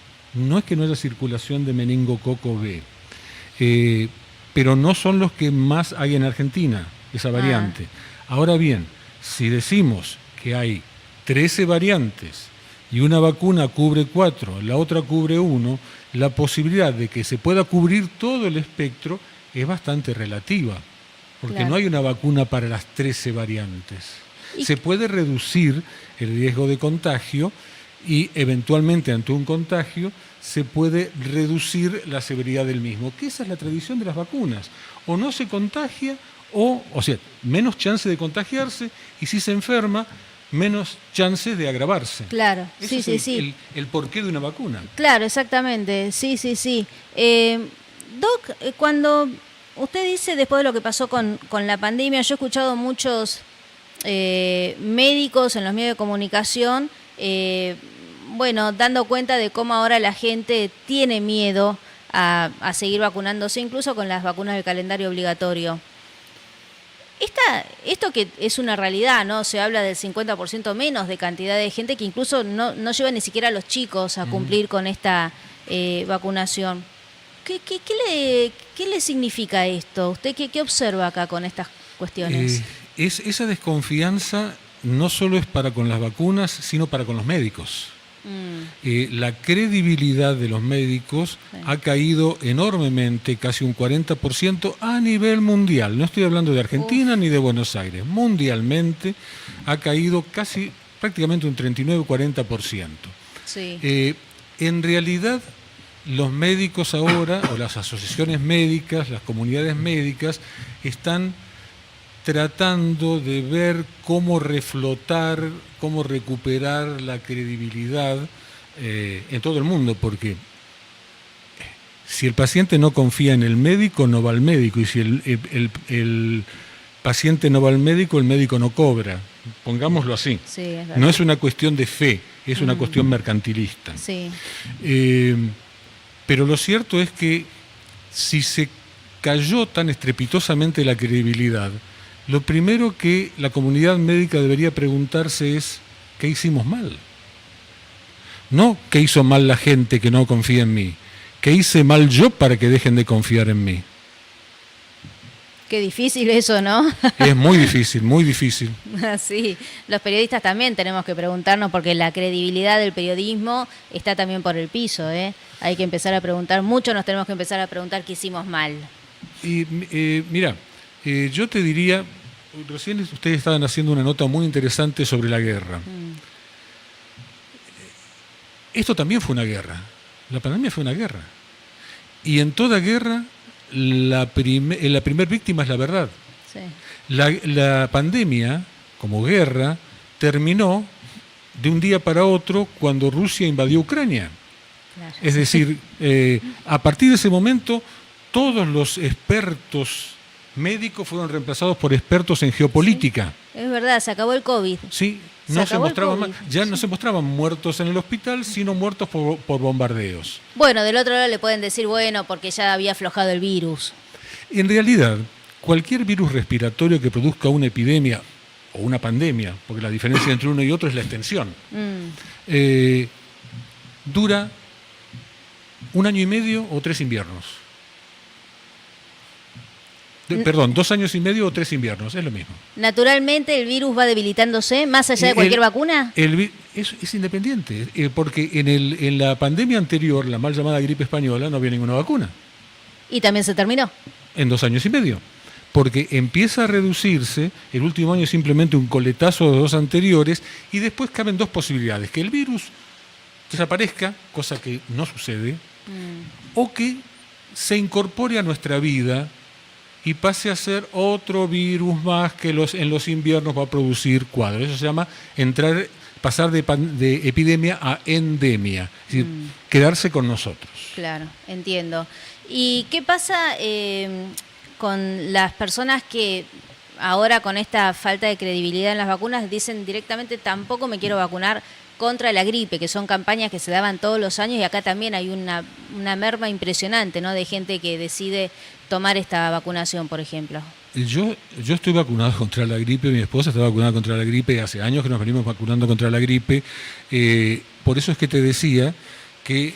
Speaker 8: circulación de meningococo B, pero no son los que más hay en Argentina, esa variante. Ahora bien, si decimos que hay 13 variantes y una vacuna cubre 4, la otra cubre 1, la posibilidad de que se pueda cubrir todo el espectro es bastante relativa, porque no hay una vacuna para las 13 variantes. Se puede reducir el riesgo de contagio y eventualmente ante un contagio se puede reducir la severidad del mismo, que esa es la tradición de las vacunas. O no se contagia, o sea, menos chance de contagiarse, y si se enferma, menos chances de agravarse.
Speaker 3: Claro,
Speaker 8: Ese es
Speaker 3: sí.
Speaker 8: el porqué de una vacuna.
Speaker 3: Claro, exactamente, sí. Doc, cuando usted dice, después de lo que pasó con la pandemia, yo he escuchado muchos médicos en los medios de comunicación, dando cuenta de cómo ahora la gente tiene miedo a seguir vacunándose, incluso con las vacunas del calendario obligatorio. Esto que es una realidad, ¿no? Se habla del 50% menos de cantidad de gente que incluso no lleva ni siquiera a los chicos a cumplir con esta vacunación. ¿Qué le significa esto? ¿Usted qué observa acá con estas cuestiones?
Speaker 8: Esa desconfianza no solo es para con las vacunas, sino para con los médicos. La credibilidad de los médicos ha caído enormemente, casi un 40% a nivel mundial. No estoy hablando de Argentina ni de Buenos Aires. Mundialmente ha caído prácticamente un 39-40%.
Speaker 3: Sí.
Speaker 8: En realidad, los médicos ahora, o las asociaciones médicas, las comunidades médicas, están tratando de ver cómo reflotar, cómo recuperar la credibilidad en todo el mundo, porque si el paciente no confía en el médico, no va al médico, y si el paciente no va al médico, el médico no cobra. Pongámoslo así.
Speaker 3: Sí, es verdad.
Speaker 8: No es una cuestión de fe, es una cuestión mercantilista.
Speaker 3: Sí.
Speaker 8: Pero lo cierto es que si se cayó tan estrepitosamente la credibilidad, lo primero que la comunidad médica debería preguntarse es ¿qué hicimos mal? No ¿qué hizo mal la gente que no confía en mí? ¿Qué hice mal yo para que dejen de confiar en mí?
Speaker 3: Qué difícil eso, ¿no?
Speaker 8: Es muy difícil, muy difícil.
Speaker 3: Sí, los periodistas también tenemos que preguntarnos, porque la credibilidad del periodismo está también por el piso, ¿eh? Hay que empezar a preguntar, mucho nos tenemos que empezar a preguntar qué hicimos mal.
Speaker 8: Y mira, yo te diría, recién ustedes estaban haciendo una nota muy interesante sobre la guerra. Esto también fue una guerra. La pandemia fue una guerra. Y en toda guerra, la primer víctima es la verdad.
Speaker 3: Sí.
Speaker 8: La pandemia, como guerra, terminó de un día para otro cuando Rusia invadió Ucrania.
Speaker 3: Claro.
Speaker 8: Es decir, a partir de ese momento, todos los expertos médicos fueron reemplazados por expertos en geopolítica.
Speaker 3: Sí, es verdad, se acabó el COVID.
Speaker 8: Sí, ya no se mostraban muertos en el hospital, sino muertos por bombardeos.
Speaker 3: Bueno, del otro lado le pueden decir, porque ya había aflojado el virus.
Speaker 8: En realidad, cualquier virus respiratorio que produzca una epidemia o una pandemia, porque la diferencia entre uno y otro es la extensión, dura 1 año y medio o 3 inviernos. Perdón, 2 años y medio o 3 inviernos, es lo mismo.
Speaker 3: Naturalmente el virus va debilitándose más allá de cualquier vacuna.
Speaker 8: Es independiente, porque en la pandemia anterior, la mal llamada gripe española, no había ninguna vacuna.
Speaker 3: Y también se terminó.
Speaker 8: En 2 años y medio. Porque empieza a reducirse, el último año es simplemente un coletazo de 2 anteriores, y después caben 2 posibilidades: que el virus desaparezca, cosa que no sucede, o que se incorpore a nuestra vida y pase a ser otro virus más que en los inviernos va a producir cuadros. Eso se llama pasar de epidemia a endemia, es decir, quedarse con nosotros.
Speaker 3: Claro, entiendo. ¿Y qué pasa con las personas que ahora, con esta falta de credibilidad en las vacunas, dicen directamente tampoco me quiero vacunar contra la gripe, que son campañas que se daban todos los años, y acá también hay una merma impresionante, ¿no?, de gente que decide tomar esta vacunación, por ejemplo?
Speaker 8: Yo estoy vacunado contra la gripe, mi esposa está vacunada contra la gripe, hace años que nos venimos vacunando contra la gripe, por eso es que te decía que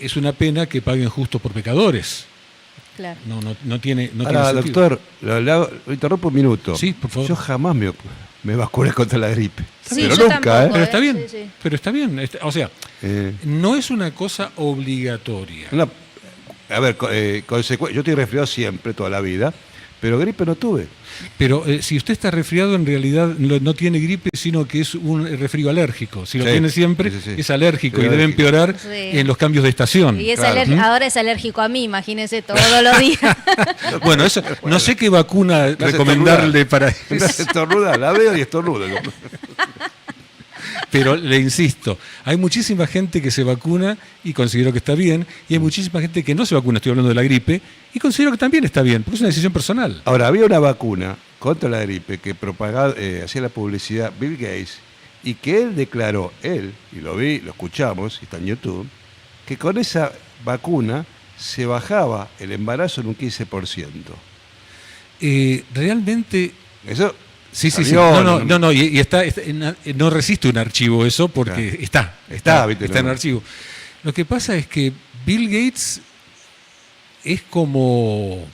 Speaker 8: es una pena que paguen justos por pecadores.
Speaker 3: Claro.
Speaker 8: No tiene
Speaker 4: Ahora,
Speaker 8: sentido.
Speaker 4: doctor, lo interrumpo un minuto.
Speaker 8: Sí, por favor.
Speaker 4: Yo jamás me vacuné contra la gripe.
Speaker 3: Sí,
Speaker 4: pero
Speaker 3: yo
Speaker 4: nunca,
Speaker 3: tampoco,
Speaker 8: Pero está bien,
Speaker 3: sí.
Speaker 8: pero está bien. O sea, no es una cosa obligatoria.
Speaker 4: A ver, yo estoy resfriado siempre, toda la vida, Pero gripe no tuve.
Speaker 8: Pero si usted está resfriado, en realidad no tiene gripe, sino que es un resfrío alérgico. Si lo tiene siempre, es alérgico y debe empeorar en los cambios de estación.
Speaker 3: Y ahora es alérgico a mí, imagínese todos los días.
Speaker 8: Bueno, eso, no sé qué vacuna recomendarle para eso.
Speaker 4: Estornuda, la veo y estornuda.
Speaker 8: Pero le insisto, hay muchísima gente que se vacuna y considero que está bien, y hay muchísima gente que no se vacuna, estoy hablando de la gripe, y considero que también está bien, porque es una decisión personal.
Speaker 4: Ahora, había una vacuna contra la gripe que propagaba, hacía la publicidad Bill Gates, y que él declaró, y lo vi, lo escuchamos, y está en YouTube, que con esa vacuna se bajaba el embarazo en un 15%.
Speaker 8: Realmente...
Speaker 4: Eso...
Speaker 8: Sí. No, y está, no resiste un archivo eso porque está en archivo. Lo que pasa es que Bill Gates es como,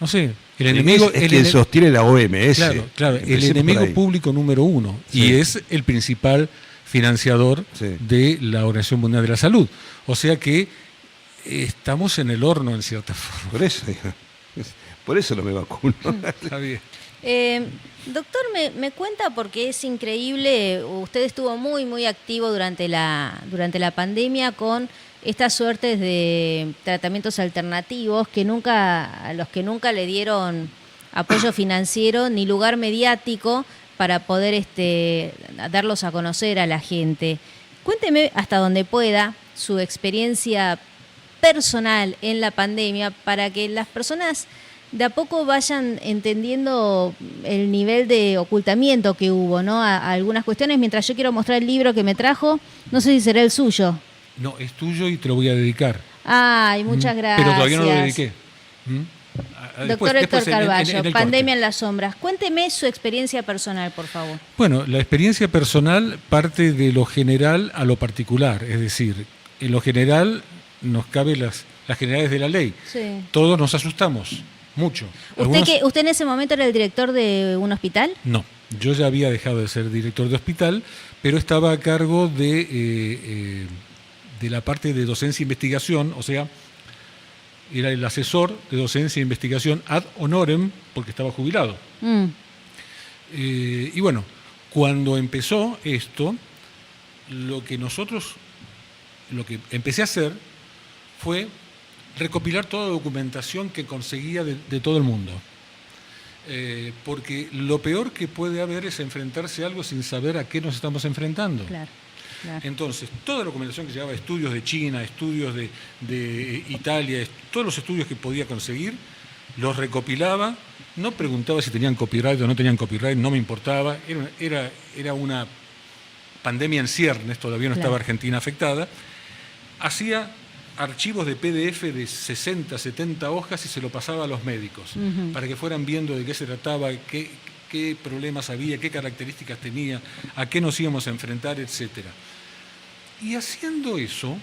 Speaker 8: no sé, el enemigo...
Speaker 4: Es quien sostiene la OMS.
Speaker 8: Claro, el enemigo público número 1 y es el principal financiador de la Organización Mundial de la Salud. O sea que estamos en el horno en cierta forma.
Speaker 4: Por eso no me vacuno.
Speaker 8: Está bien.
Speaker 3: Doctor, me cuenta, porque es increíble, usted estuvo muy activo durante la pandemia con estas suertes de tratamientos alternativos a los que nunca le dieron apoyo financiero ni lugar mediático para poder darlos a conocer a la gente. Cuénteme hasta donde pueda su experiencia personal en la pandemia para que las personas de a poco vayan entendiendo el nivel de ocultamiento que hubo, ¿no? A algunas cuestiones. Mientras yo quiero mostrar el libro que me trajo, no sé si será el suyo.
Speaker 8: No, es tuyo y te lo voy a dedicar.
Speaker 3: Ay, muchas gracias.
Speaker 8: Pero todavía no lo dediqué.
Speaker 3: Doctor Héctor Carballo, Pandemia en las sombras. Cuénteme su experiencia personal, por favor.
Speaker 8: Bueno, la experiencia personal parte de lo general a lo particular. Es decir, en lo general nos cabe las generalidades de la ley. Sí. Todos nos asustamos. Mucho.
Speaker 3: ¿Usted en ese momento era el director de un hospital?
Speaker 8: No, yo ya había dejado de ser director de hospital, pero estaba a cargo de la parte de docencia e investigación, o sea, era el asesor de docencia e investigación ad honorem, porque estaba jubilado. Y bueno, cuando empezó esto, lo que empecé a hacer fue recopilar toda la documentación que conseguía de todo el mundo. Porque lo peor que puede haber es enfrentarse a algo sin saber a qué nos estamos enfrentando. Claro. Entonces, toda la documentación que llevaba, estudios de China, estudios de Italia, todos los estudios que podía conseguir, los recopilaba, no preguntaba si tenían copyright o no tenían copyright, no me importaba, era una pandemia en ciernes, todavía no estaba Argentina afectada, hacía archivos de PDF de 60, 70 hojas y se lo pasaba a los médicos para que fueran viendo de qué se trataba, qué problemas había, qué características tenía, a qué nos íbamos a enfrentar, etc. Y haciendo eso,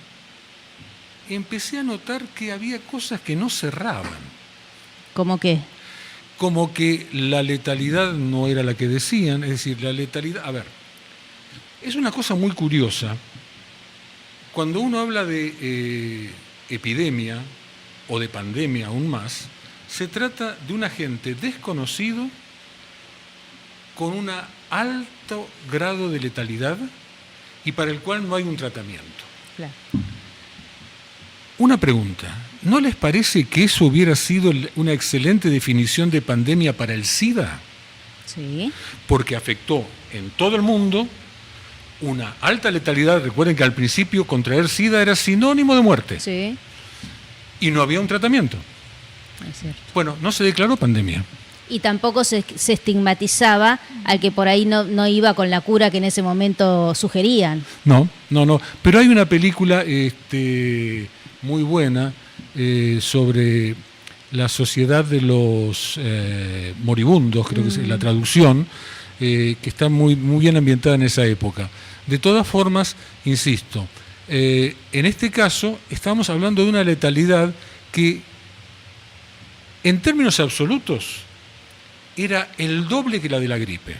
Speaker 8: empecé a notar que había cosas que no cerraban.
Speaker 3: ¿Cómo qué?
Speaker 8: Como que la letalidad no era la que decían, es decir, la letalidad... A ver, es una cosa muy curiosa. Cuando uno habla de epidemia o de pandemia aún más, se trata de un agente desconocido con un alto grado de letalidad y para el cual no hay un tratamiento. Claro. Una pregunta, ¿no les parece que eso hubiera sido una excelente definición de pandemia para el SIDA?
Speaker 3: Sí.
Speaker 8: Porque afectó en todo el mundo una alta letalidad. Recuerden que al principio contraer SIDA era sinónimo de muerte.
Speaker 3: Sí.
Speaker 8: Y no había un tratamiento.
Speaker 3: Es cierto.
Speaker 8: Bueno, no se declaró pandemia.
Speaker 3: Y tampoco se estigmatizaba al que por ahí no iba con la cura que en ese momento sugerían.
Speaker 8: No. Pero hay una película muy buena sobre la sociedad de los moribundos, creo que es la traducción, que está muy bien ambientada en esa época. De todas formas, insisto, en este caso estamos hablando de una letalidad que, en términos absolutos, era el doble que la de la gripe.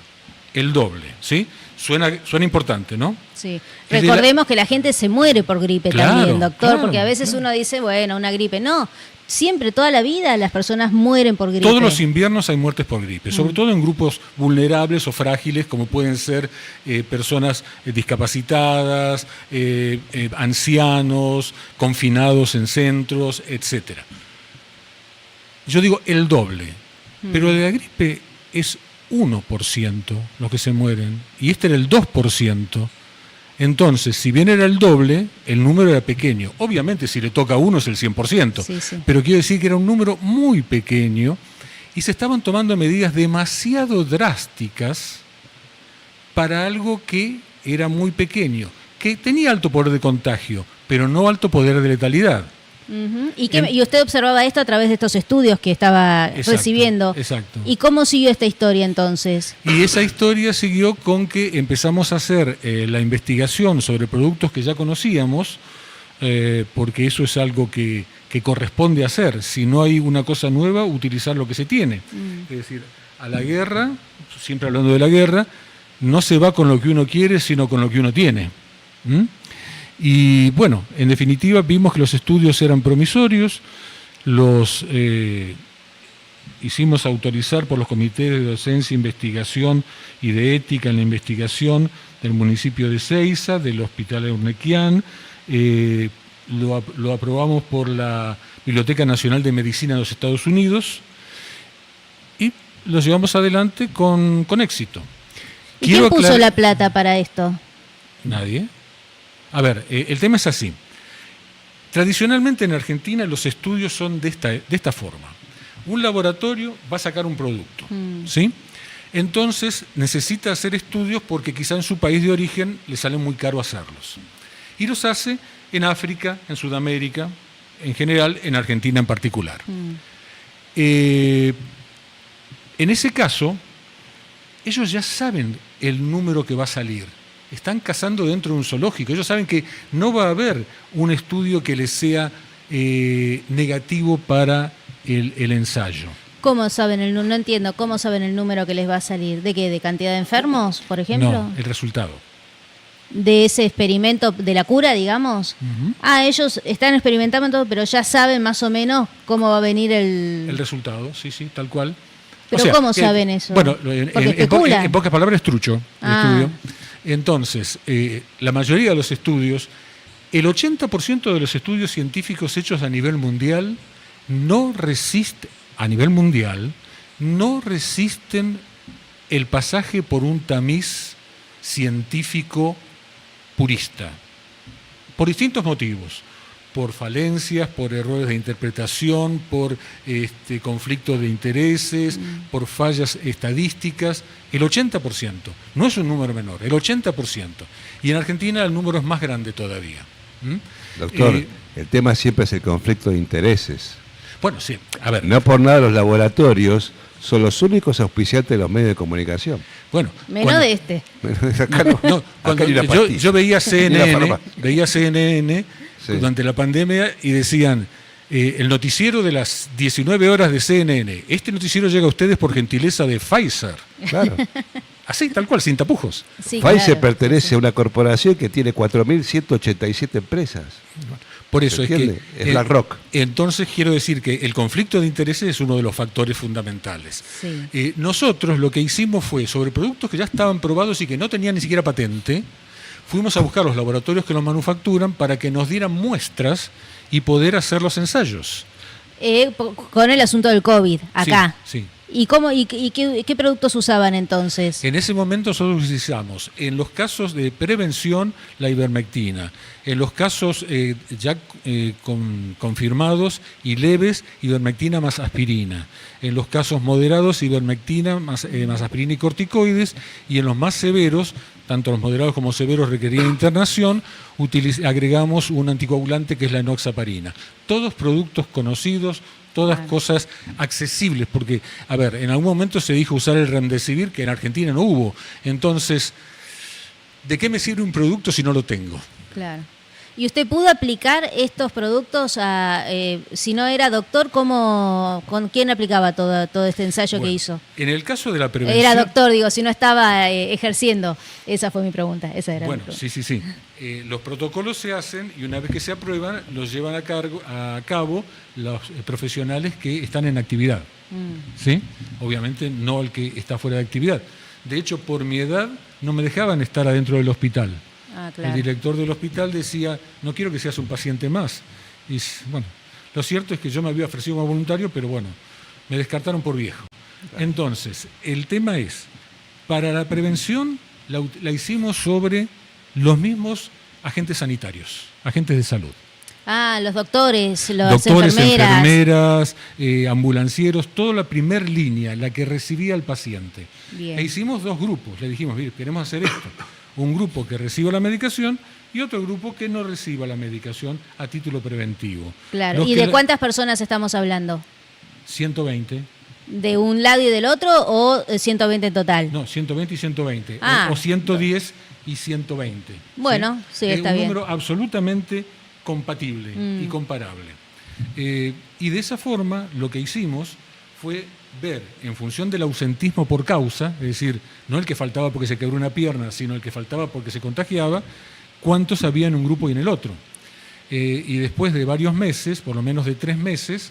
Speaker 8: El doble, ¿sí? Suena importante, ¿no?
Speaker 3: Sí. Recordemos que la gente se muere por gripe también, doctor,
Speaker 8: claro,
Speaker 3: porque a veces uno dice, bueno, una gripe. No, siempre, toda la vida, las personas mueren por gripe.
Speaker 8: Todos los inviernos hay muertes por gripe, sobre todo en grupos vulnerables o frágiles, como pueden ser personas discapacitadas, ancianos, confinados en centros, etc. Yo digo el doble, pero de la gripe es 1% los que se mueren, y este era el 2%. Entonces, si bien era el doble, el número era pequeño. Obviamente, si le toca a uno es el 100%,
Speaker 3: Sí.
Speaker 8: pero quiero decir que era un número muy pequeño y se estaban tomando medidas demasiado drásticas para algo que era muy pequeño, que tenía alto poder de contagio, pero no alto poder de letalidad.
Speaker 3: Ujú. ¿Y usted observaba esto a través de estos estudios que estaba recibiendo?
Speaker 8: Exacto.
Speaker 3: ¿Y cómo siguió esta historia entonces?
Speaker 8: Y esa historia siguió con que empezamos a hacer la investigación sobre productos que ya conocíamos, porque eso es algo que corresponde hacer. Si no hay una cosa nueva, utilizar lo que se tiene. Es decir, a la guerra, siempre hablando de la guerra, no se va con lo que uno quiere, sino con lo que uno tiene. Y bueno, en definitiva vimos que los estudios eran promisorios, los hicimos autorizar por los comités de docencia, investigación y de ética en la investigación del municipio de Seiza, del Hospital Urnequian, lo aprobamos por la Biblioteca Nacional de Medicina de los Estados Unidos y lo llevamos adelante con éxito.
Speaker 3: ¿Y quién puso la plata para esto?
Speaker 8: Nadie. A ver, el tema es así. Tradicionalmente en Argentina los estudios son de esta forma. Un laboratorio va a sacar un producto, ¿sí? Entonces necesita hacer estudios porque quizá en su país de origen le sale muy caro hacerlos. Y los hace en África, en Sudamérica, en general, en Argentina en particular. En ese caso, ellos ya saben el número que va a salir. Están cazando dentro de un zoológico. Ellos saben que no va a haber un estudio que les sea negativo para el ensayo.
Speaker 3: ¿Cómo saben no entiendo, cómo saben el número que les va a salir? ¿De qué? ¿De cantidad de enfermos, por ejemplo?
Speaker 8: No, el resultado.
Speaker 3: ¿De ese experimento de la cura, digamos? Ellos están experimentando, pero ya saben más o menos cómo va a venir el
Speaker 8: resultado, sí, tal cual.
Speaker 3: ¿Pero cómo saben eso?
Speaker 8: Bueno,
Speaker 3: en
Speaker 8: pocas palabras es trucho el estudio. Entonces, la mayoría de los estudios, el 80% de los estudios científicos hechos a nivel mundial no resisten el pasaje por un tamiz científico purista, por distintos motivos, por falencias, por errores de interpretación, por conflictos de intereses, por fallas estadísticas. El 80%, no es un número menor, el 80%. Y en Argentina el número es más grande todavía.
Speaker 4: Doctor, el tema siempre es el conflicto de intereses.
Speaker 8: Bueno, sí, a ver.
Speaker 4: No por nada los laboratorios son los únicos auspiciantes de los medios de comunicación.
Speaker 3: Bueno, menos de este.
Speaker 8: Yo veía CNN, durante la pandemia y decían, el noticiero de las 19 horas de CNN, este noticiero llega a ustedes por gentileza de Pfizer.
Speaker 4: Claro.
Speaker 8: Así, tal cual, sin tapujos.
Speaker 4: Sí, Pfizer pertenece a una corporación que tiene 4.187 empresas.
Speaker 8: Por eso es que
Speaker 4: es BlackRock.
Speaker 8: Entonces quiero decir que el conflicto de intereses es uno de los factores fundamentales. Sí. Nosotros lo que hicimos fue, sobre productos que ya estaban probados y que no tenían ni siquiera patente, fuimos a buscar los laboratorios que los manufacturan para que nos dieran muestras y poder hacer los ensayos.
Speaker 3: Con el asunto del COVID, acá.
Speaker 8: Sí.
Speaker 3: ¿Y qué productos usaban entonces?
Speaker 8: En ese momento nosotros utilizamos, en los casos de prevención, la ivermectina. En los casos ya confirmados y leves, ivermectina más aspirina. En los casos moderados, ivermectina más aspirina y corticoides. Y en los más severos, tanto los moderados como severos requerían internación, agregamos un anticoagulante que es la enoxaparina. Todos productos conocidos, todas cosas accesibles, porque, a ver, en algún momento se dijo usar el remdesivir, que en Argentina no hubo. Entonces, ¿de qué me sirve un producto si no lo tengo?
Speaker 3: Claro. ¿Y usted pudo aplicar estos productos a, si no era doctor, con quién aplicaba todo este ensayo que hizo?
Speaker 8: En el caso de la prevención...
Speaker 3: Era doctor, digo, si no estaba ejerciendo. Esa fue mi pregunta. Esa era
Speaker 8: bueno,
Speaker 3: mi pregunta.
Speaker 8: sí. Los protocolos se hacen y una vez que se aprueban, los llevan a cabo los profesionales que están en actividad. ¿Sí? Obviamente no el que está fuera de actividad. De hecho, por mi edad, no me dejaban estar adentro del hospital.
Speaker 3: Claro.
Speaker 8: El director del hospital decía, no quiero que seas un paciente más. Y bueno, lo cierto es que yo me había ofrecido como voluntario, pero bueno, me descartaron por viejo. Claro. Entonces, el tema es, para la prevención la hicimos sobre los mismos agentes sanitarios, agentes de salud.
Speaker 3: Los doctores, las enfermeras,
Speaker 8: ambulancieros, toda la primer línea, la que recibía al paciente.
Speaker 3: Bien.
Speaker 8: E hicimos 2 grupos, le dijimos, mire, queremos hacer esto. Un grupo que reciba la medicación y otro grupo que no reciba la medicación a título preventivo.
Speaker 3: Claro. ¿Y de cuántas personas estamos hablando?
Speaker 8: 120.
Speaker 3: ¿De un lado y del otro o 120 en total?
Speaker 8: No, 120 y 120. O 110 y 120.
Speaker 3: Bueno, sí, está bien.
Speaker 8: Un número absolutamente compatible y comparable. Y de esa forma lo que hicimos fue ver, en función del ausentismo por causa, es decir, no el que faltaba porque se quebró una pierna, sino el que faltaba porque se contagiaba, cuántos había en un grupo y en el otro. Y después de varios meses, por lo menos de 3 meses,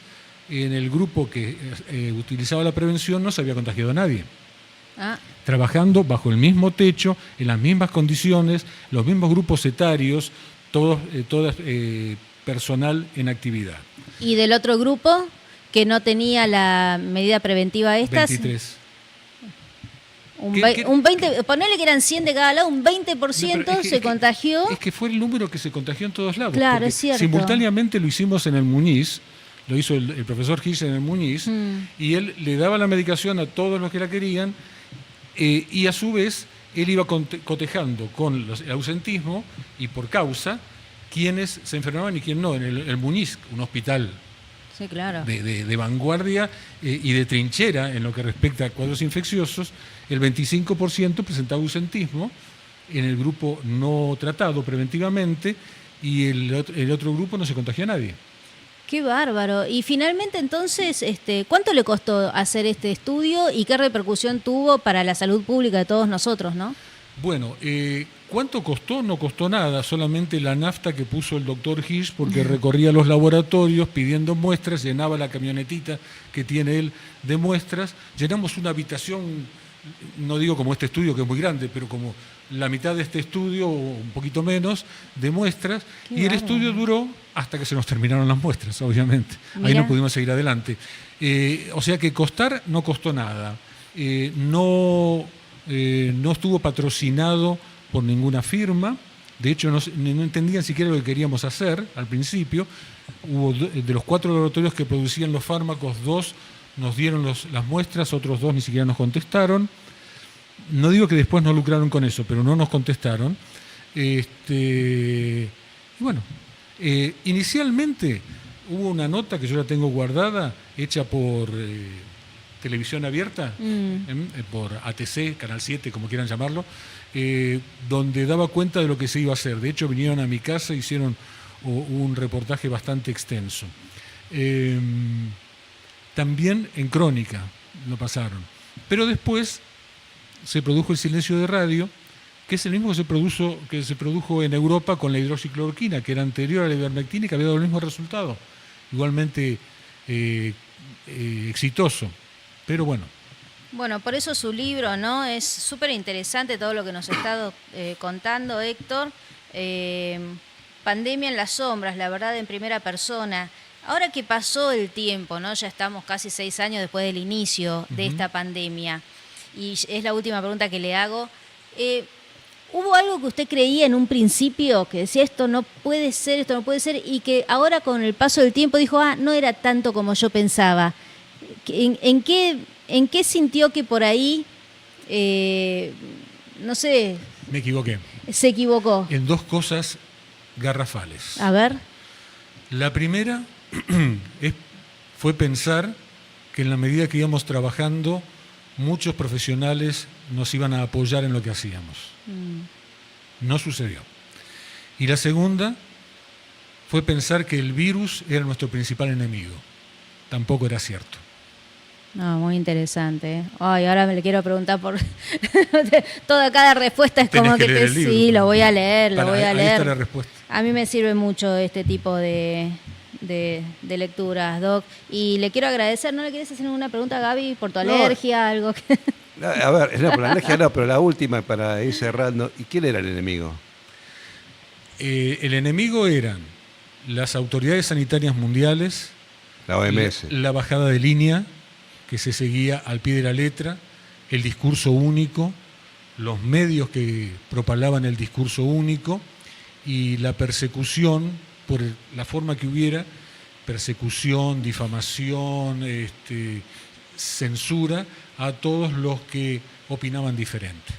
Speaker 8: en el grupo que utilizaba la prevención no se había contagiado a nadie. Trabajando bajo el mismo techo, en las mismas condiciones, los mismos grupos etarios, todas personal en actividad.
Speaker 3: ¿Y del otro grupo que no tenía la medida preventiva esta?
Speaker 8: 23.
Speaker 3: Un 20, ponele que eran 100 de cada lado, un 20% se contagió.
Speaker 8: Es que fue el número que se contagió en todos lados.
Speaker 3: Claro, es cierto.
Speaker 8: Simultáneamente lo hicimos en el Muñiz, lo hizo el profesor Gis en el Muñiz, y él le daba la medicación a todos los que la querían, y a su vez él iba cotejando con el ausentismo y por causa quiénes se enfermaban y quién no. En el Muñiz, un hospital
Speaker 3: sí, claro,
Speaker 8: de vanguardia y de trinchera en lo que respecta a cuadros infecciosos, el 25% presentaba ausentismo en el grupo no tratado preventivamente y el otro grupo no se contagió a nadie.
Speaker 3: Qué bárbaro. Y finalmente entonces, ¿cuánto le costó hacer este estudio y qué repercusión tuvo para la salud pública de todos nosotros, no?
Speaker 8: Bueno, ¿cuánto costó? No costó nada, solamente la nafta que puso el doctor Hirsch, porque recorría los laboratorios pidiendo muestras, llenaba la camionetita que tiene él de muestras, llenamos una habitación, no digo como este estudio que es muy grande, pero como la mitad de este estudio, o un poquito menos, de muestras, y el estudio duró hasta que se nos terminaron las muestras, obviamente. Mirá. Ahí no pudimos seguir adelante. O sea que costar no costó nada. No estuvo patrocinado por ninguna firma, de hecho no entendían siquiera lo que queríamos hacer al principio. Hubo de los 4 laboratorios que producían los fármacos, 2 nos dieron las muestras, otros 2 ni siquiera nos contestaron. No digo que después no lucraron con eso, pero no nos contestaron. Y bueno, inicialmente hubo una nota que yo la tengo guardada, hecha por Televisión Abierta, por ATC, Canal 7, como quieran llamarlo, donde daba cuenta de lo que se iba a hacer. De hecho, vinieron a mi casa e hicieron un reportaje bastante extenso. También en Crónica lo pasaron. Pero después se produjo el silencio de radio, que es el mismo que se produjo en Europa con la hidroxicloroquina, que era anterior a la ivermectina y que había dado el mismo resultado. Igualmente exitoso. Pero bueno.
Speaker 3: Bueno, por eso su libro, ¿no? Es súper interesante todo lo que nos ha estado contando Héctor. Pandemia en las sombras, la verdad en primera persona. Ahora que pasó el tiempo, ¿no? Ya estamos casi 6 años después del inicio de esta pandemia. Y es la última pregunta que le hago. ¿Hubo algo que usted creía en un principio, que decía esto no puede ser, y que ahora con el paso del tiempo dijo, no era tanto como yo pensaba? ¿En qué sintió que por ahí, no sé...
Speaker 8: Me equivoqué.
Speaker 3: Se equivocó.
Speaker 8: En 2 cosas garrafales.
Speaker 3: A ver.
Speaker 8: La primera fue pensar que en la medida que íbamos trabajando, muchos profesionales nos iban a apoyar en lo que hacíamos. No sucedió. Y la segunda fue pensar que el virus era nuestro principal enemigo. Tampoco era cierto.
Speaker 3: No, muy interesante, ¿eh? Ay, ahora me le quiero preguntar por cada respuesta es como que
Speaker 8: leer el libro,
Speaker 3: sí, lo voy a leer, lo voy a
Speaker 8: ahí
Speaker 3: leer.
Speaker 8: está la respuesta.
Speaker 3: A mí me sirve mucho este tipo de lecturas, Doc. Y le quiero agradecer, ¿no le querés hacer ninguna pregunta, Gaby, por tu alergia, algo que...
Speaker 4: A ver, no, por la alergia no, pero la última para ir cerrando. ¿Y quién era el enemigo?
Speaker 8: El enemigo eran las autoridades sanitarias mundiales,
Speaker 4: La OMS.
Speaker 8: la bajada de línea, que se seguía al pie de la letra, el discurso único, los medios que propalaban el discurso único y la persecución, por la forma que hubiera, persecución, difamación, censura a todos los que opinaban diferente.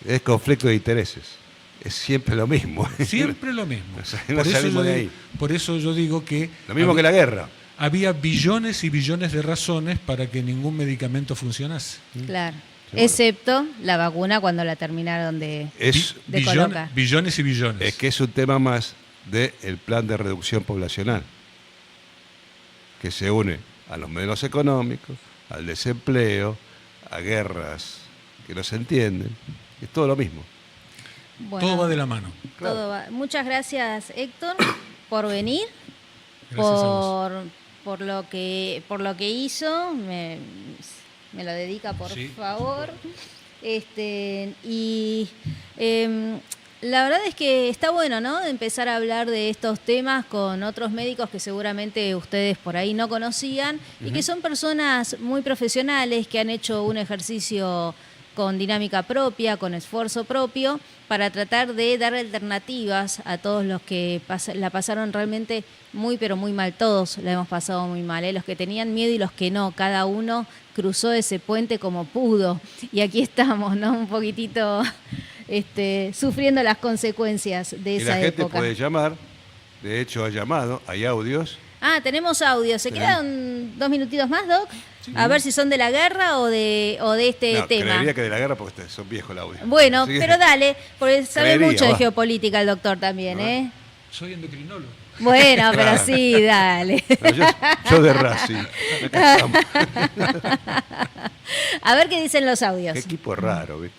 Speaker 4: Es conflicto de intereses. Es siempre lo mismo.
Speaker 8: Siempre lo mismo.
Speaker 4: O sea, no salimos de ahí.
Speaker 8: Por eso yo digo que...
Speaker 4: Lo mismo que la guerra.
Speaker 8: Había billones y billones de razones para que ningún medicamento funcionase.
Speaker 3: Claro. Excepto la vacuna cuando la terminaron de colocar.
Speaker 8: Billones y billones.
Speaker 4: Es que es un tema más del plan de reducción poblacional, que se une a los medios económicos, al desempleo, a guerras que no se entienden. Es todo lo mismo.
Speaker 3: Bueno,
Speaker 8: todo va de la mano.
Speaker 3: Todo
Speaker 4: Claro.
Speaker 3: va. Muchas gracias, Héctor, por venir,
Speaker 8: Gracias a vos.
Speaker 3: por lo que hizo. Me lo dedica, por
Speaker 8: Sí.
Speaker 3: favor. La verdad es que está bueno, ¿no? De empezar a hablar de estos temas con otros médicos que seguramente ustedes por ahí no conocían y que son personas muy profesionales que han hecho un ejercicio con dinámica propia, con esfuerzo propio, para tratar de dar alternativas a todos los que la pasaron realmente muy, pero muy mal. Todos la hemos pasado muy mal, ¿eh? Los que tenían miedo y los que no. Cada uno cruzó ese puente como pudo. Y aquí estamos, ¿no? Un poquitito sufriendo las consecuencias de esa época.
Speaker 4: Y la gente puede llamar, de hecho ha llamado, hay audios.
Speaker 3: Ah, tenemos audio. ¿Se quedan 2 minutitos más, Doc? Sí. A ver si son de la guerra o de este tema.
Speaker 4: Creería que de la guerra porque son viejos el audio.
Speaker 3: Bueno, pero dale, porque sabe mucho de geopolítica el doctor también,
Speaker 8: no,
Speaker 3: ¿eh?
Speaker 8: Soy endocrinólogo.
Speaker 3: Bueno, pero sí, dale.
Speaker 4: No, yo de Racing.
Speaker 3: A ver qué dicen los audios.
Speaker 4: Qué equipo raro, ¿ves?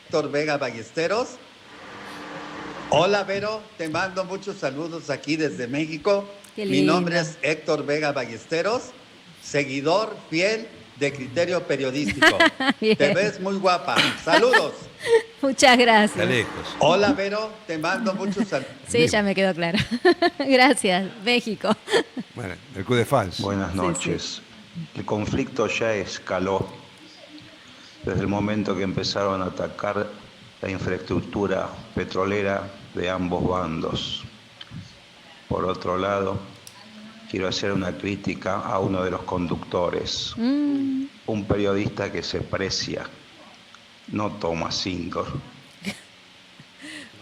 Speaker 9: Héctor Vega Ballesteros. Hola, Vero, te mando muchos saludos aquí desde México. Mi nombre es Héctor Vega Ballesteros, seguidor fiel de Criterio Periodístico. Te ves muy guapa. Saludos.
Speaker 3: Muchas gracias.
Speaker 4: Lejos.
Speaker 9: Hola, Vero, te mando muchos saludos.
Speaker 3: Sí, ya me quedó claro. Gracias, México.
Speaker 4: Bueno, el club de fans.
Speaker 10: Buenas noches. Sí, sí. El conflicto ya escaló desde el momento que empezaron a atacar la infraestructura petrolera de ambos bandos. Por otro lado, quiero hacer una crítica a uno de los conductores. Un periodista que se precia, no toma Sindor.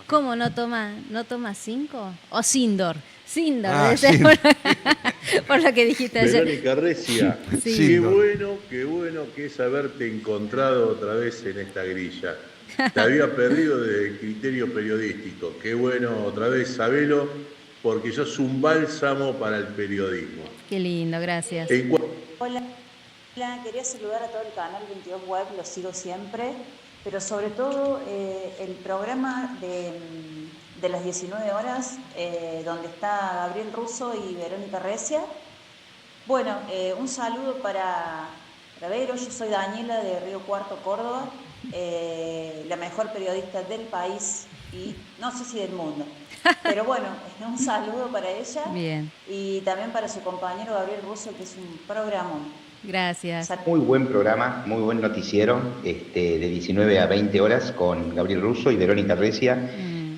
Speaker 3: ¿Cómo no toma 5? ¿O Sindor? Sindor,
Speaker 4: Ah,
Speaker 3: debe ser por lo que dijiste ayer.
Speaker 11: Verónica Recia,
Speaker 3: Sí.
Speaker 11: qué bueno que es haberte encontrado otra vez en esta grilla. Te había perdido de Criterio Periodístico. Qué bueno otra vez, sabelo, porque sos un bálsamo para el periodismo.
Speaker 3: Qué lindo, gracias.
Speaker 12: Hola, quería saludar a todo el canal 22 Web, lo sigo siempre, pero sobre todo el programa de las 19 horas, donde está Gabriel Russo y Verónica Recia. Bueno, un saludo para Vero, yo soy Daniela de Río Cuarto, Córdoba, la mejor periodista del país y no sé si del mundo. Pero bueno, un saludo para ella.
Speaker 3: Bien.
Speaker 12: Y también para su compañero Gabriel Russo, que es un programón.
Speaker 3: Gracias.
Speaker 13: Muy buen programa, muy buen noticiero, de 19 a 20 horas con Gabriel Russo y Verónica Recia.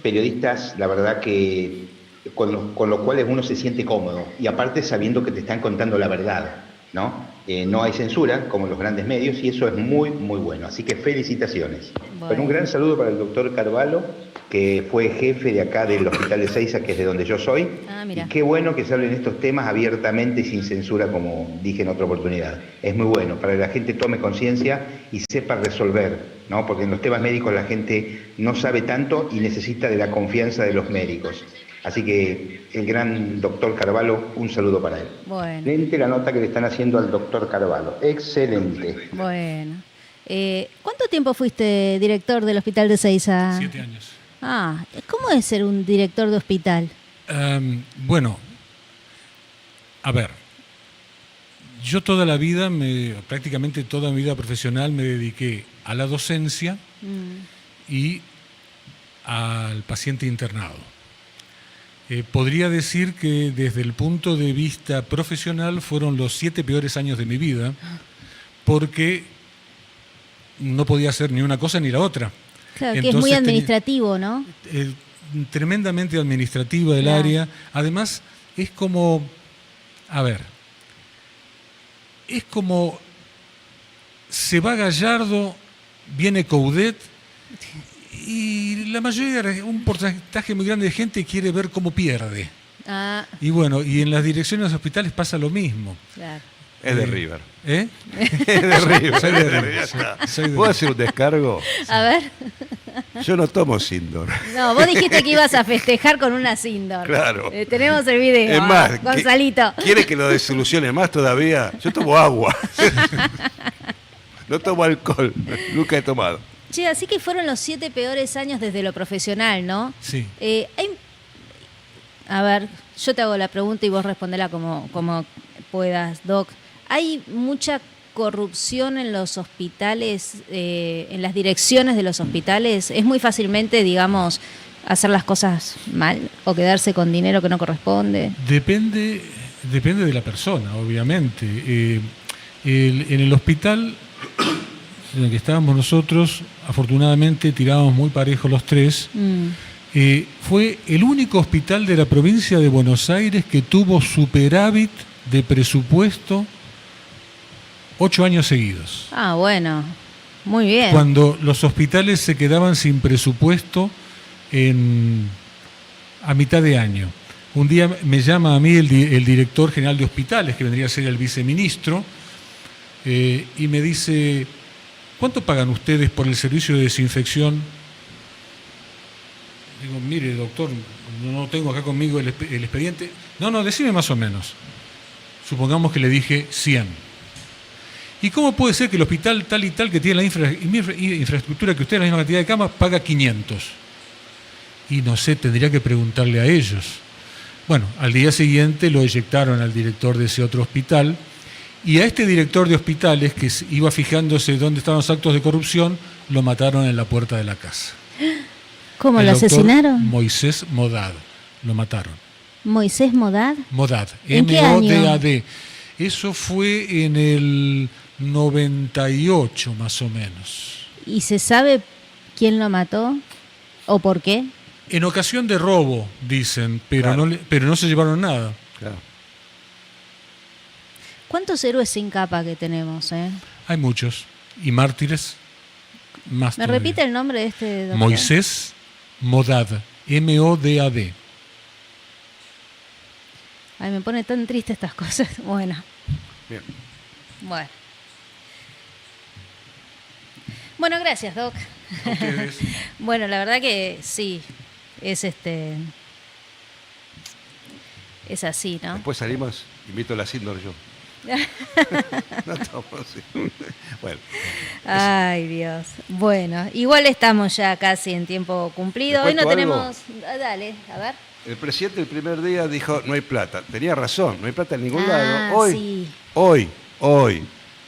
Speaker 13: Periodistas, la verdad que con los cuales uno se siente cómodo y aparte sabiendo que te están contando la verdad. ¿no? No hay censura, como los grandes medios, y eso es muy, muy bueno. Así que felicitaciones. Bueno, un gran saludo para el doctor Carvalho, que fue jefe de acá del Hospital de Ezeiza, que es de donde yo soy. Y qué bueno que se hablen estos temas abiertamente y sin censura, como dije en otra oportunidad. Es muy bueno, para que la gente tome conciencia y sepa resolver, ¿no? Porque en los temas médicos la gente no sabe tanto y necesita de la confianza de los médicos. Así que el gran doctor Carvalho, un saludo para él.
Speaker 3: Bueno.
Speaker 13: Excelente la nota que le están haciendo al doctor Carvalho. Excelente.
Speaker 3: Bueno. ¿Cuánto tiempo fuiste director del Hospital de Ezeiza?
Speaker 8: 7 años.
Speaker 3: ¿Cómo es ser un director de hospital?
Speaker 8: Bueno, a ver, yo toda la vida, prácticamente toda mi vida profesional me dediqué a la docencia y al paciente internado. Podría decir que desde el punto de vista profesional fueron los 7 peores años de mi vida, porque no podía hacer ni una cosa ni la otra.
Speaker 3: Claro, que es muy administrativo, ¿no?
Speaker 8: Tremendamente administrativa el área. Además, es como, se va Gallardo, viene Coudet, y la mayoría, un porcentaje muy grande de gente quiere ver cómo pierde. Y bueno, y en las direcciones de hospitales pasa lo mismo.
Speaker 3: Claro.
Speaker 4: Es de River.
Speaker 8: ¿Eh?
Speaker 4: Es de River.
Speaker 8: Soy de River.
Speaker 4: Ya está. ¿Puedo hacer un descargo?
Speaker 3: A ver.
Speaker 4: Yo no tomo Sindor.
Speaker 3: No, vos dijiste que ibas a festejar con una Sindor.
Speaker 4: Claro.
Speaker 3: Tenemos el video.
Speaker 4: Es más,
Speaker 3: Gonzalito.
Speaker 4: ¿Quiere que lo desilusione más todavía? Yo tomo agua. No tomo alcohol. Nunca he tomado.
Speaker 3: Che, así que fueron los 7 peores años desde lo profesional, ¿no?
Speaker 8: Sí.
Speaker 3: A ver, yo te hago la pregunta y vos respondela como puedas, Doc. ¿Hay mucha corrupción en los hospitales, en las direcciones de los hospitales? ¿Es muy fácilmente, digamos, hacer las cosas mal o quedarse con dinero que no corresponde?
Speaker 8: Depende de la persona, obviamente. En el hospital en el que estábamos nosotros, afortunadamente tirábamos muy parejos los 3. Fue el único hospital de la provincia de Buenos Aires que tuvo superávit de presupuesto 8 años seguidos.
Speaker 3: Bueno, muy bien.
Speaker 8: Cuando los hospitales se quedaban sin presupuesto a mitad de año. Un día me llama a mí el director general de hospitales, que vendría a ser el viceministro, y me dice: ¿cuánto pagan ustedes por el servicio de desinfección? Digo, mire, doctor, no tengo acá conmigo el expediente. No, decime más o menos. Supongamos que le dije 100. ¿Y cómo puede ser que el hospital tal y tal, que tiene la infraestructura que usted, la misma cantidad de camas, paga 500? Y no sé, tendría que preguntarle a ellos. Bueno, al día siguiente lo eyectaron al director de ese otro hospital, y a este director de hospitales, que iba fijándose dónde estaban los actos de corrupción, lo mataron en la puerta de la casa.
Speaker 3: ¿Cómo lo asesinaron?
Speaker 8: Moisés Modad, lo mataron.
Speaker 3: ¿Moisés Modad?
Speaker 8: Modad,
Speaker 3: ¿En qué año?
Speaker 8: M-O-D-A-D. Eso fue en el 98, más o menos.
Speaker 3: ¿Y se sabe quién lo mató o por qué?
Speaker 8: En ocasión de robo, dicen, pero, claro, no se llevaron nada.
Speaker 4: Claro.
Speaker 3: ¿Cuántos héroes sin capa que tenemos?
Speaker 8: Hay muchos. Y mártires, más
Speaker 3: ¿Me
Speaker 8: todavía.
Speaker 3: repite el nombre de este doctor?
Speaker 8: Moisés Modad, M-O-D-A-D.
Speaker 3: Ay, me pone tan triste estas cosas. Bueno.
Speaker 4: Bien.
Speaker 3: Bueno, gracias, Doc.
Speaker 8: ¿A ustedes?
Speaker 3: Bueno, la verdad que sí, es así, ¿no?
Speaker 4: Después salimos, invito a la Sindor yo. No tomo, sí. Bueno.
Speaker 3: Ay, Dios. Bueno, igual estamos ya casi en tiempo cumplido. Hoy no tenemos... Dale, a ver.
Speaker 4: El presidente el primer día dijo, no hay plata. Tenía razón, no hay plata en ningún lado.
Speaker 3: Hoy,
Speaker 4: Hoy,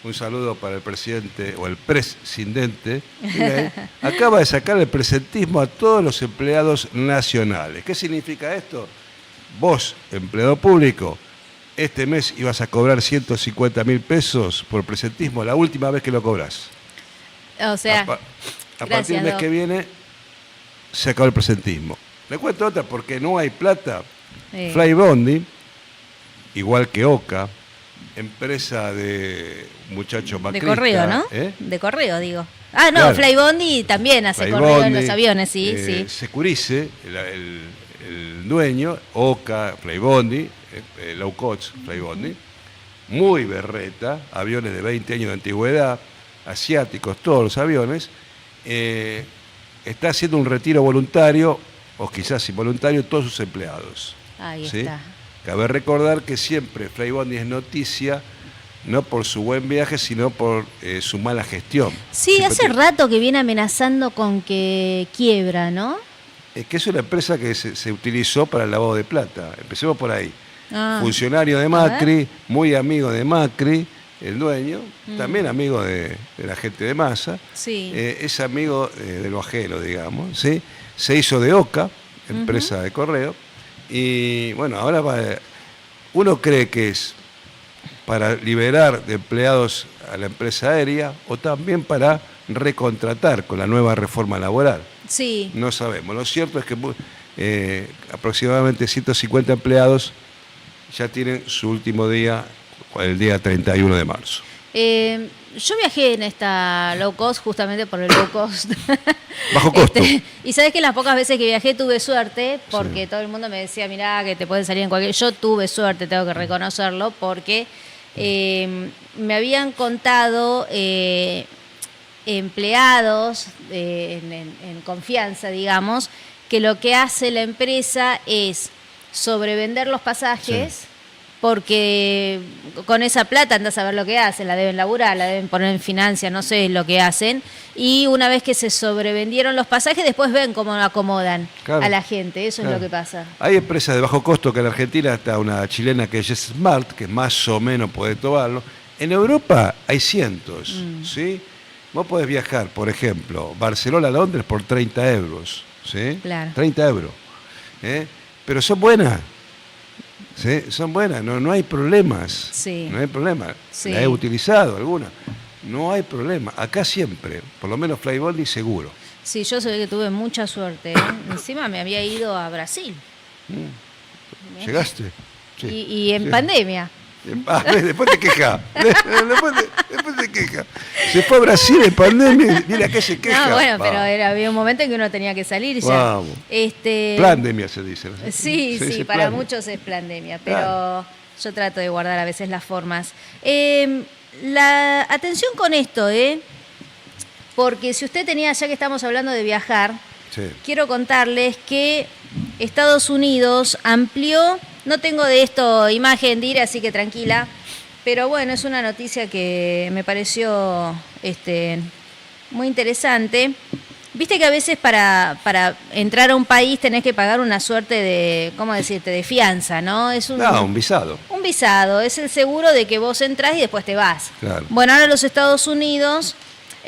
Speaker 4: un saludo para el presidente o el presidente, acaba de sacar el presentismo a todos los empleados nacionales. ¿Qué significa esto? Vos, empleado público, este mes ibas a cobrar 150.000 pesos por presentismo, la última vez que lo cobras.
Speaker 3: O sea,
Speaker 4: a partir del mes que viene, se acabó el presentismo. Le cuento otra, porque no hay plata. Fly Bondi, igual que Oca, empresa de muchacho macrista.
Speaker 3: De correo, ¿no?
Speaker 4: ¿eh?
Speaker 3: De correo, digo. Ah, no,
Speaker 4: Claro.
Speaker 3: Flybondi también hace correo en los aviones, sí, sí.
Speaker 4: Securice, el dueño, Oca, Flybondi, low cost Flybondi, muy berreta, aviones de 20 años de antigüedad, asiáticos, todos los aviones, está haciendo un retiro voluntario, o quizás involuntario, todos sus empleados.
Speaker 3: Ahí
Speaker 4: ¿sí?
Speaker 3: está.
Speaker 4: Cabe recordar que siempre Flybondi es noticia, no por su buen viaje, sino por su mala gestión.
Speaker 3: Sí,
Speaker 4: Siempre
Speaker 3: hace rato que viene amenazando con que quiebra, ¿no?
Speaker 4: Es que es una empresa que se utilizó para el lavado de plata. Empecemos por ahí.
Speaker 3: Ah,
Speaker 4: Funcionario de Macri, muy amigo de Macri, el dueño, también amigo de la gente de Massa.
Speaker 3: Sí.
Speaker 4: Es amigo de lo ajeno, digamos. ¿sí? Se hizo de Oca, empresa de correo. Y bueno, ahora uno cree que es para liberar de empleados a la empresa aérea o también para recontratar con la nueva reforma laboral.
Speaker 3: Sí.
Speaker 4: No sabemos. Lo cierto es que aproximadamente 150 empleados ya tienen su último día, el día 31 de marzo.
Speaker 3: Yo viajé en esta low cost justamente por el low cost.
Speaker 4: Bajo costo.
Speaker 3: Y sabes que las pocas veces que viajé tuve suerte porque todo el mundo me decía, mirá, que te pueden salir en cualquier... Yo tuve suerte, tengo que reconocerlo, porque me habían contado empleados en confianza, digamos, que lo que hace la empresa es sobrevender los pasajes. Sí. Porque con esa plata andás a ver lo que hacen, la deben laburar, la deben poner en financia, no sé lo que hacen. Y una vez que se sobrevendieron los pasajes, después ven cómo acomodan a la gente. Eso es lo que pasa.
Speaker 4: Hay empresas de bajo costo, que en Argentina está una chilena que es Smart, que más o menos puede tomarlo. En Europa hay cientos, ¿sí? Vos podés viajar, por ejemplo, Barcelona a Londres por 30 euros, ¿sí?
Speaker 3: Claro.
Speaker 4: 30 euros. Pero son buenas. Sí, son buenas, no hay problemas.
Speaker 3: Sí.
Speaker 4: No hay problema.
Speaker 3: Sí.
Speaker 4: La he utilizado alguna. No hay problema. Acá siempre, por lo menos Flybondi seguro.
Speaker 3: Sí, yo sé que tuve mucha suerte. Encima me había ido a Brasil.
Speaker 4: ¿Llegaste? Sí.
Speaker 3: Y en pandemia.
Speaker 4: Después te queja. Después te queja. Se fue a Brasil en pandemia y mira que se queja.
Speaker 3: No, bueno, pero había un momento en que uno tenía que salir ya.
Speaker 4: Vamos. Plandemia se dice. ¿No?
Speaker 3: Sí, para plandemia. Muchos es plandemia, pero yo trato de guardar a veces las formas. Atención con esto, porque si usted tenía, ya que estamos hablando de viajar, quiero contarles que Estados Unidos amplió, no tengo de esto imagen, Dira, así que tranquila, pero bueno, es una noticia que me pareció muy interesante. Viste que a veces para entrar a un país tenés que pagar una suerte de, ¿cómo decirte?, de fianza, ¿no? Es
Speaker 4: un visado.
Speaker 3: Un visado, es el seguro de que vos entrás y después te vas.
Speaker 4: Claro.
Speaker 3: Bueno, ahora los Estados Unidos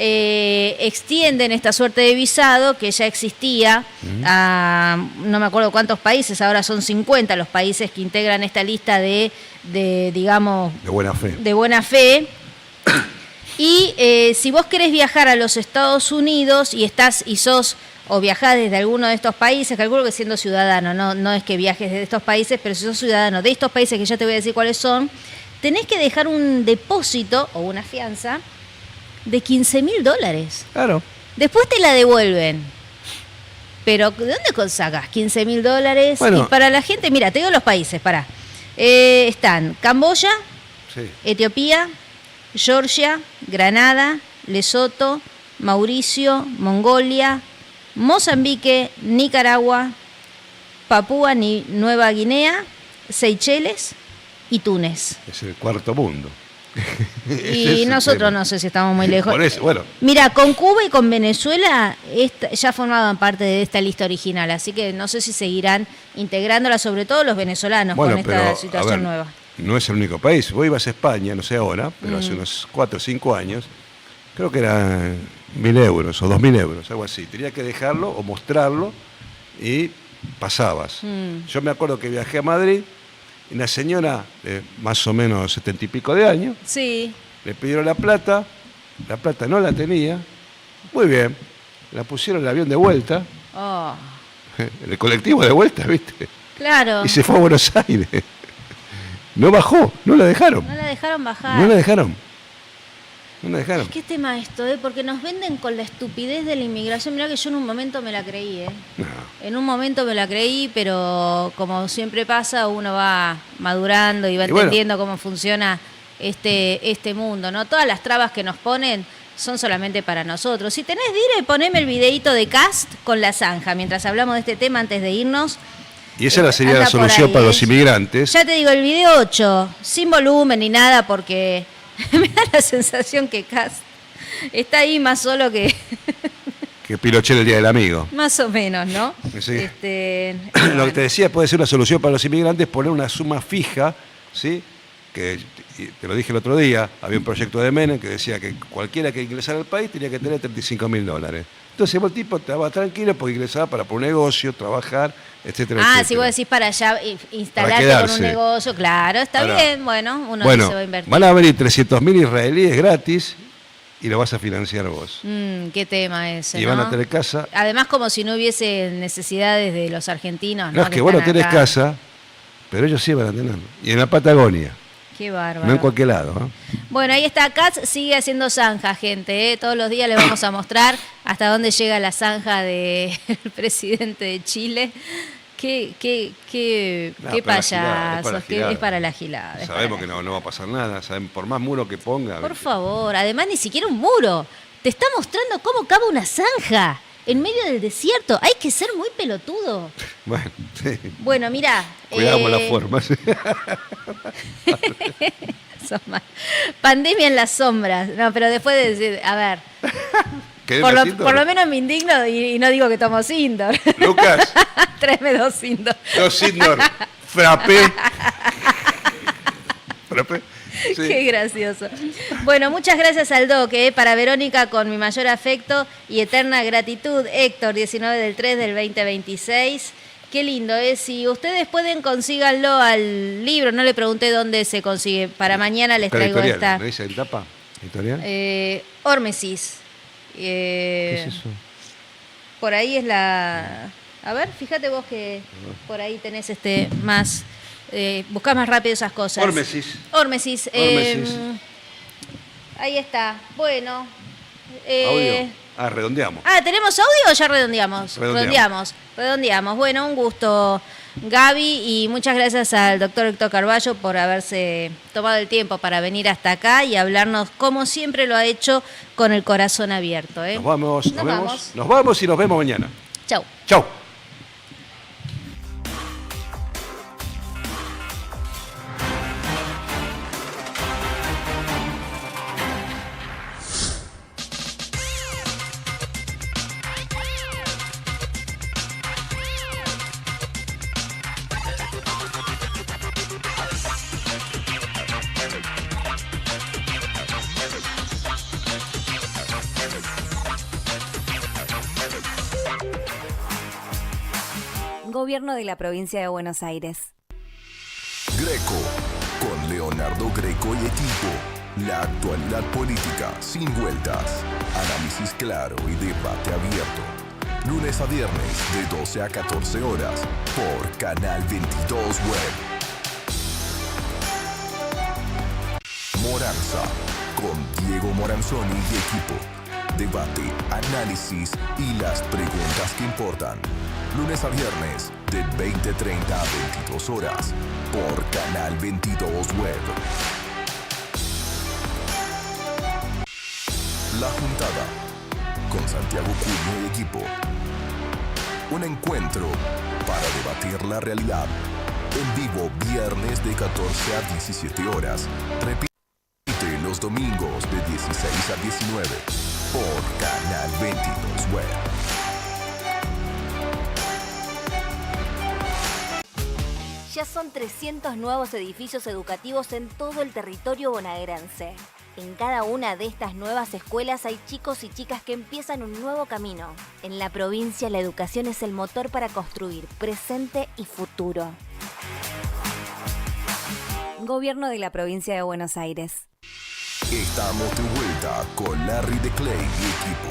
Speaker 3: extienden esta suerte de visado que ya existía a no me acuerdo cuántos países, ahora son 50 los países que integran esta lista de digamos...
Speaker 4: De buena fe.
Speaker 3: De buena fe. Y si vos querés viajar a los Estados Unidos y sos o viajás desde alguno de estos países, calculo que siendo ciudadano, no es que viajes desde estos países, pero si sos ciudadano de estos países, que ya te voy a decir cuáles son, tenés que dejar un depósito o una fianza de $15.000.
Speaker 4: Claro.
Speaker 3: Después te la devuelven. Pero ¿de dónde sacas $15.000?
Speaker 4: Bueno.
Speaker 3: Y para la gente, mira, te digo los países, pará. Están Camboya, Etiopía, Georgia, Granada, Lesoto, Mauricio, Mongolia, Mozambique, Nicaragua, Papúa Nueva Guinea, Seychelles y Túnez.
Speaker 4: Es el cuarto mundo.
Speaker 3: Y nosotros no sé si estamos muy lejos.
Speaker 4: Por eso, bueno.
Speaker 3: Mira, con Cuba y con Venezuela ya formaban parte de esta lista original, así que no sé si seguirán integrándola, sobre todo los venezolanos, con esta situación nueva.
Speaker 4: No es el único país. Vos ibas a España, no sé ahora, pero hace unos 4 o 5 años, creo que eran 1.000 euros o 2.000 euros, algo así. Tenías que dejarlo o mostrarlo y pasabas. Yo me acuerdo que viajé a Madrid y una señora de más o menos 70 y pico de años, le pidieron la plata no la tenía, muy bien, la pusieron en el avión de vuelta, en el colectivo de vuelta, ¿viste?
Speaker 3: Claro.
Speaker 4: Y se fue a Buenos Aires. No bajó, no la dejaron.
Speaker 3: No la dejaron bajar.
Speaker 4: No la dejaron.
Speaker 3: ¿Qué tema esto, Porque nos venden con la estupidez de la inmigración. Mirá que yo en un momento me la creí,
Speaker 4: No.
Speaker 3: En un momento me la creí, pero como siempre pasa, uno va madurando y va entendiendo cómo funciona este mundo, ¿no? Todas las trabas que nos ponen son solamente para nosotros. Si tenés, Dire, poneme el videíto de Cast con la zanja, mientras hablamos de este tema antes de irnos.
Speaker 4: Y esa sería la solución para los inmigrantes.
Speaker 3: Ya te digo, el video 8, sin volumen ni nada, porque me da la sensación que Cast está ahí más solo que
Speaker 4: Pinochet el día del amigo.
Speaker 3: más o menos, ¿no?
Speaker 4: Sí. Lo que te decía, puede ser una solución para los inmigrantes, poner una suma fija, ¿sí? Que te lo dije el otro día, había un proyecto de Menem que decía que cualquiera que ingresara al país tenía que tener $35.000. Entonces el tipo estaba tranquilo porque ingresaba para por un negocio, trabajar, etcétera, etcétera.
Speaker 3: Si vos decís para allá instalarte con un negocio, claro, está bien, bueno, uno se va a invertir.
Speaker 4: Van a venir 300.000 israelíes gratis y lo vas a financiar vos.
Speaker 3: Qué tema ese,
Speaker 4: y van a tener casa.
Speaker 3: Además, como si no hubiese necesidades de los argentinos.
Speaker 4: No, es que vos no tenés casa, pero ellos sí van a tener. Y en la Patagonia.
Speaker 3: Qué bárbaro.
Speaker 4: No en cualquier lado.
Speaker 3: Bueno, ahí está, Katz sigue haciendo zanja, gente. Todos los días le vamos a mostrar hasta dónde llega la zanja del presidente de Chile. Qué payasos, es para la gilada.
Speaker 4: Sabemos que no va a pasar nada, por más muro que ponga.
Speaker 3: Por favor, además ni siquiera un muro. Te está mostrando cómo cabe una zanja en medio del desierto. Hay que ser muy pelotudo.
Speaker 4: Bueno, sí.
Speaker 3: Bueno, mirá.
Speaker 4: Cuidamos las formas.
Speaker 3: Pandemia en las sombras. No, pero después de decir, a ver. Por lo menos me indigno y no digo que tomo Sindor.
Speaker 4: Lucas.
Speaker 3: Tráeme 2 Sindor.
Speaker 4: 2 Sindor. Frappé. Sí.
Speaker 3: Qué gracioso. Bueno, muchas gracias al Doc, para Verónica con mi mayor afecto y eterna gratitud. Héctor, 19/3/2026. Qué lindo, Si ustedes pueden, consíganlo al libro. No le pregunté dónde se consigue. Para mañana les traigo esta.
Speaker 4: ¿No dice el tapa? ¿Editorial?
Speaker 3: Ormesis.
Speaker 4: ¿Qué es eso?
Speaker 3: Por ahí es la... A ver, fíjate vos que por ahí tenés más... buscás más rápido esas cosas. Ormesis. Ahí está. Bueno.
Speaker 4: Audio. Redondeamos.
Speaker 3: ¿Tenemos audio o ya redondeamos? Redondeamos. Bueno, un gusto, Gaby, y muchas gracias al doctor Héctor Carballo por haberse tomado el tiempo para venir hasta acá y hablarnos, como siempre lo ha hecho, con el corazón abierto.
Speaker 4: Nos vamos y nos vemos mañana.
Speaker 3: Chau.
Speaker 1: Gobierno de la Provincia de Buenos Aires.
Speaker 2: Greco, con Leonardo Greco y equipo. La actualidad política sin vueltas. Análisis claro y debate abierto. Lunes a viernes de 12 a 14 horas por Canal 22 Web. Moranza, con Diego Moranzoni y equipo. Debate, análisis y las preguntas que importan. Lunes a viernes de 20:30 a 22 horas por Canal 22 Web. La Juntada con Santiago Cuño y equipo. Un encuentro para debatir la realidad. En vivo viernes de 14 a 17 horas. Repite los domingos de 16 a 19 por Canal 22 Web.
Speaker 1: Ya son 300 nuevos edificios educativos en todo el territorio bonaerense. En cada una de estas nuevas escuelas hay chicos y chicas que empiezan un nuevo camino. En la provincia, la educación es el motor para construir presente y futuro. Gobierno de la Provincia de Buenos Aires.
Speaker 2: Estamos de vuelta con Larry de Clay y equipo.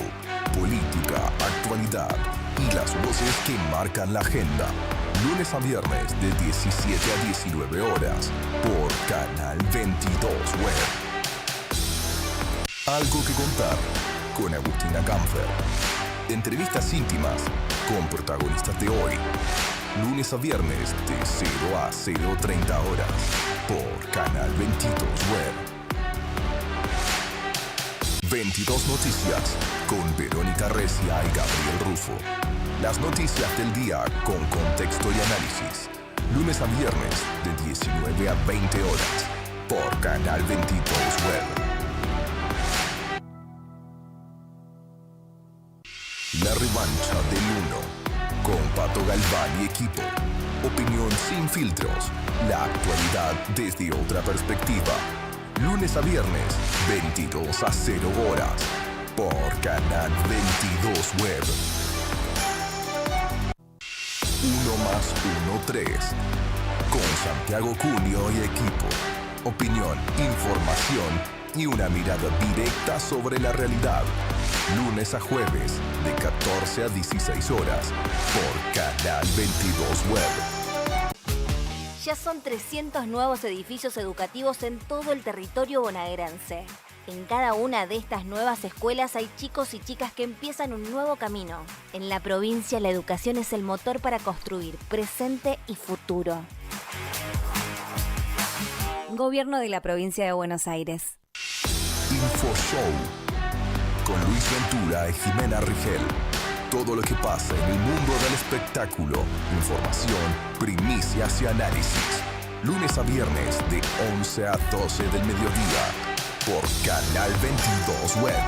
Speaker 2: Política, actualidad y las voces que marcan la agenda. Lunes a viernes de 17 a 19 horas por Canal 22 Web. Algo que contar con Agustina Camfer. Entrevistas íntimas con protagonistas de hoy. Lunes a viernes de 0 a 0:30 horas por Canal 22 Web. 22 Noticias con Verónica Recia y Gabriel Rufo. Las noticias del día con contexto y análisis. Lunes a viernes de 19 a 20 horas por Canal 22 Web. La revancha del 1 con Pato Galván y equipo. Opinión sin filtros. La actualidad desde otra perspectiva. Lunes a viernes, 22 a 0 horas por Canal 22 Web. 1 más 1, 3 con Santiago Cunio y equipo. Opinión, información y una mirada directa sobre la realidad. Lunes a jueves, de 14 a 16 horas, por Canal 22 Web.
Speaker 1: Ya son 300 nuevos edificios educativos en todo el territorio bonaerense. En cada una de estas nuevas escuelas hay chicos y chicas que empiezan un nuevo camino. En la provincia, la educación es el motor para construir presente y futuro. Gobierno de la Provincia de Buenos Aires.
Speaker 2: InfoShow con Luis Ventura y Jimena Rigel. Todo lo que pasa en el mundo del espectáculo, información, primicias y análisis. Lunes a viernes de 11 a 12 del mediodía por Canal 22 Web.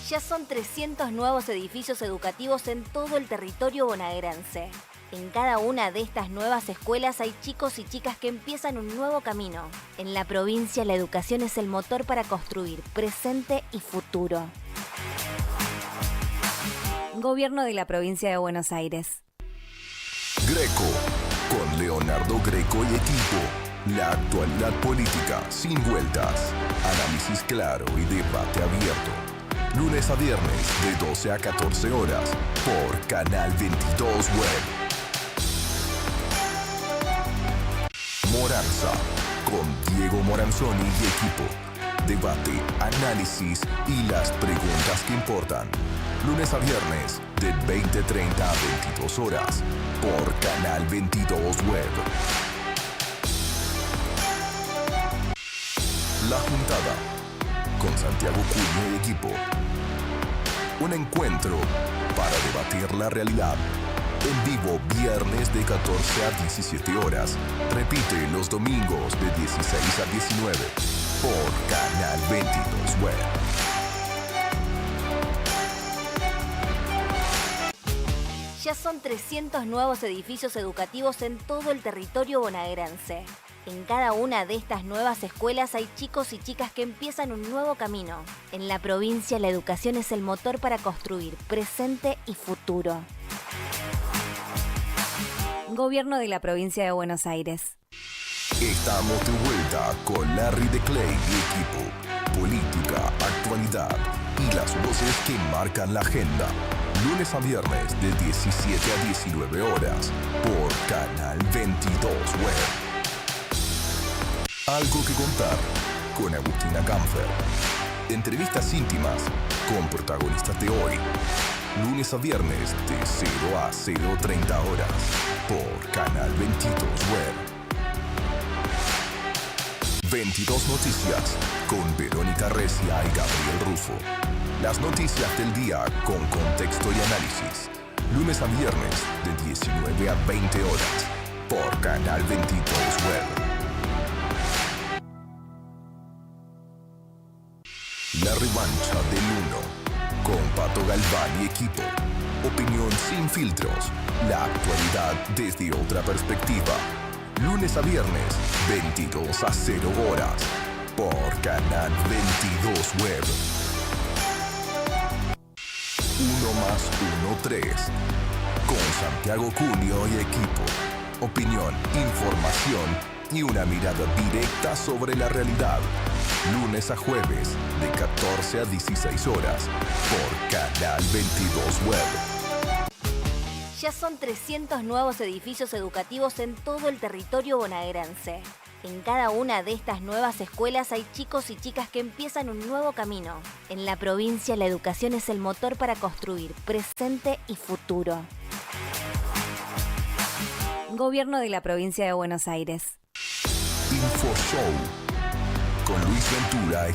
Speaker 1: Ya son 300 nuevos edificios educativos en todo el territorio bonaerense. En cada una de estas nuevas escuelas hay chicos y chicas que empiezan un nuevo camino. En la provincia, la educación es el motor para construir presente y futuro. Gobierno de la Provincia de Buenos Aires.
Speaker 2: Greco, con Leonardo Greco y equipo. La actualidad política sin vueltas. Análisis claro y debate abierto. Lunes a viernes de 12 a 14 horas por Canal 22 Web. Moranza, con Diego Moranzoni y equipo. Debate, análisis y las preguntas que importan. Lunes a viernes de 20:30 a 22 horas por Canal 22 Web. La Juntada, con Santiago Cunio y equipo. Un encuentro para debatir la realidad. En vivo viernes de 14 a 17 horas. Repite los domingos de 16 a 19 por Canal 22 Web.
Speaker 1: Ya son 300 nuevos edificios educativos en todo el territorio bonaerense. En cada una de estas nuevas escuelas hay chicos y chicas que empiezan un nuevo camino. En la provincia, la educación es el motor para construir presente y futuro. Gobierno de la Provincia de Buenos Aires.
Speaker 2: Estamos de vuelta con Larry de Clay y equipo. Política, actualidad y las voces que marcan la agenda. Lunes a viernes de 17 a 19 horas por Canal 22 Web. Algo que contar con Agustina Camfer. Entrevistas íntimas con protagonistas de hoy. Lunes a viernes de 0 a 0:30 horas por Canal 22 Web. 22 Noticias con Verónica Recia y Gabriel Rufo. Las noticias del día con contexto y análisis. Lunes a viernes de 19 a 20 horas por Canal 22 Web. La revancha del 1 con Pato Galván y equipo. Opinión sin filtros. La actualidad desde otra perspectiva. Lunes a viernes, 22 a 0 horas por Canal 22 Web. 1 más 1, 3 con Santiago Cunio y equipo. Opinión, información y una mirada directa sobre la realidad. lunes a jueves, de 14 a 16 horas, por Canal 22 Web.
Speaker 1: Ya son 300 nuevos edificios educativos en todo el territorio bonaerense. En cada una de estas nuevas escuelas hay chicos y chicas que empiezan un nuevo camino. En la provincia, la educación es el motor para construir presente y futuro. Gobierno de la Provincia de Buenos Aires.
Speaker 2: Info Show con Luis Ventura y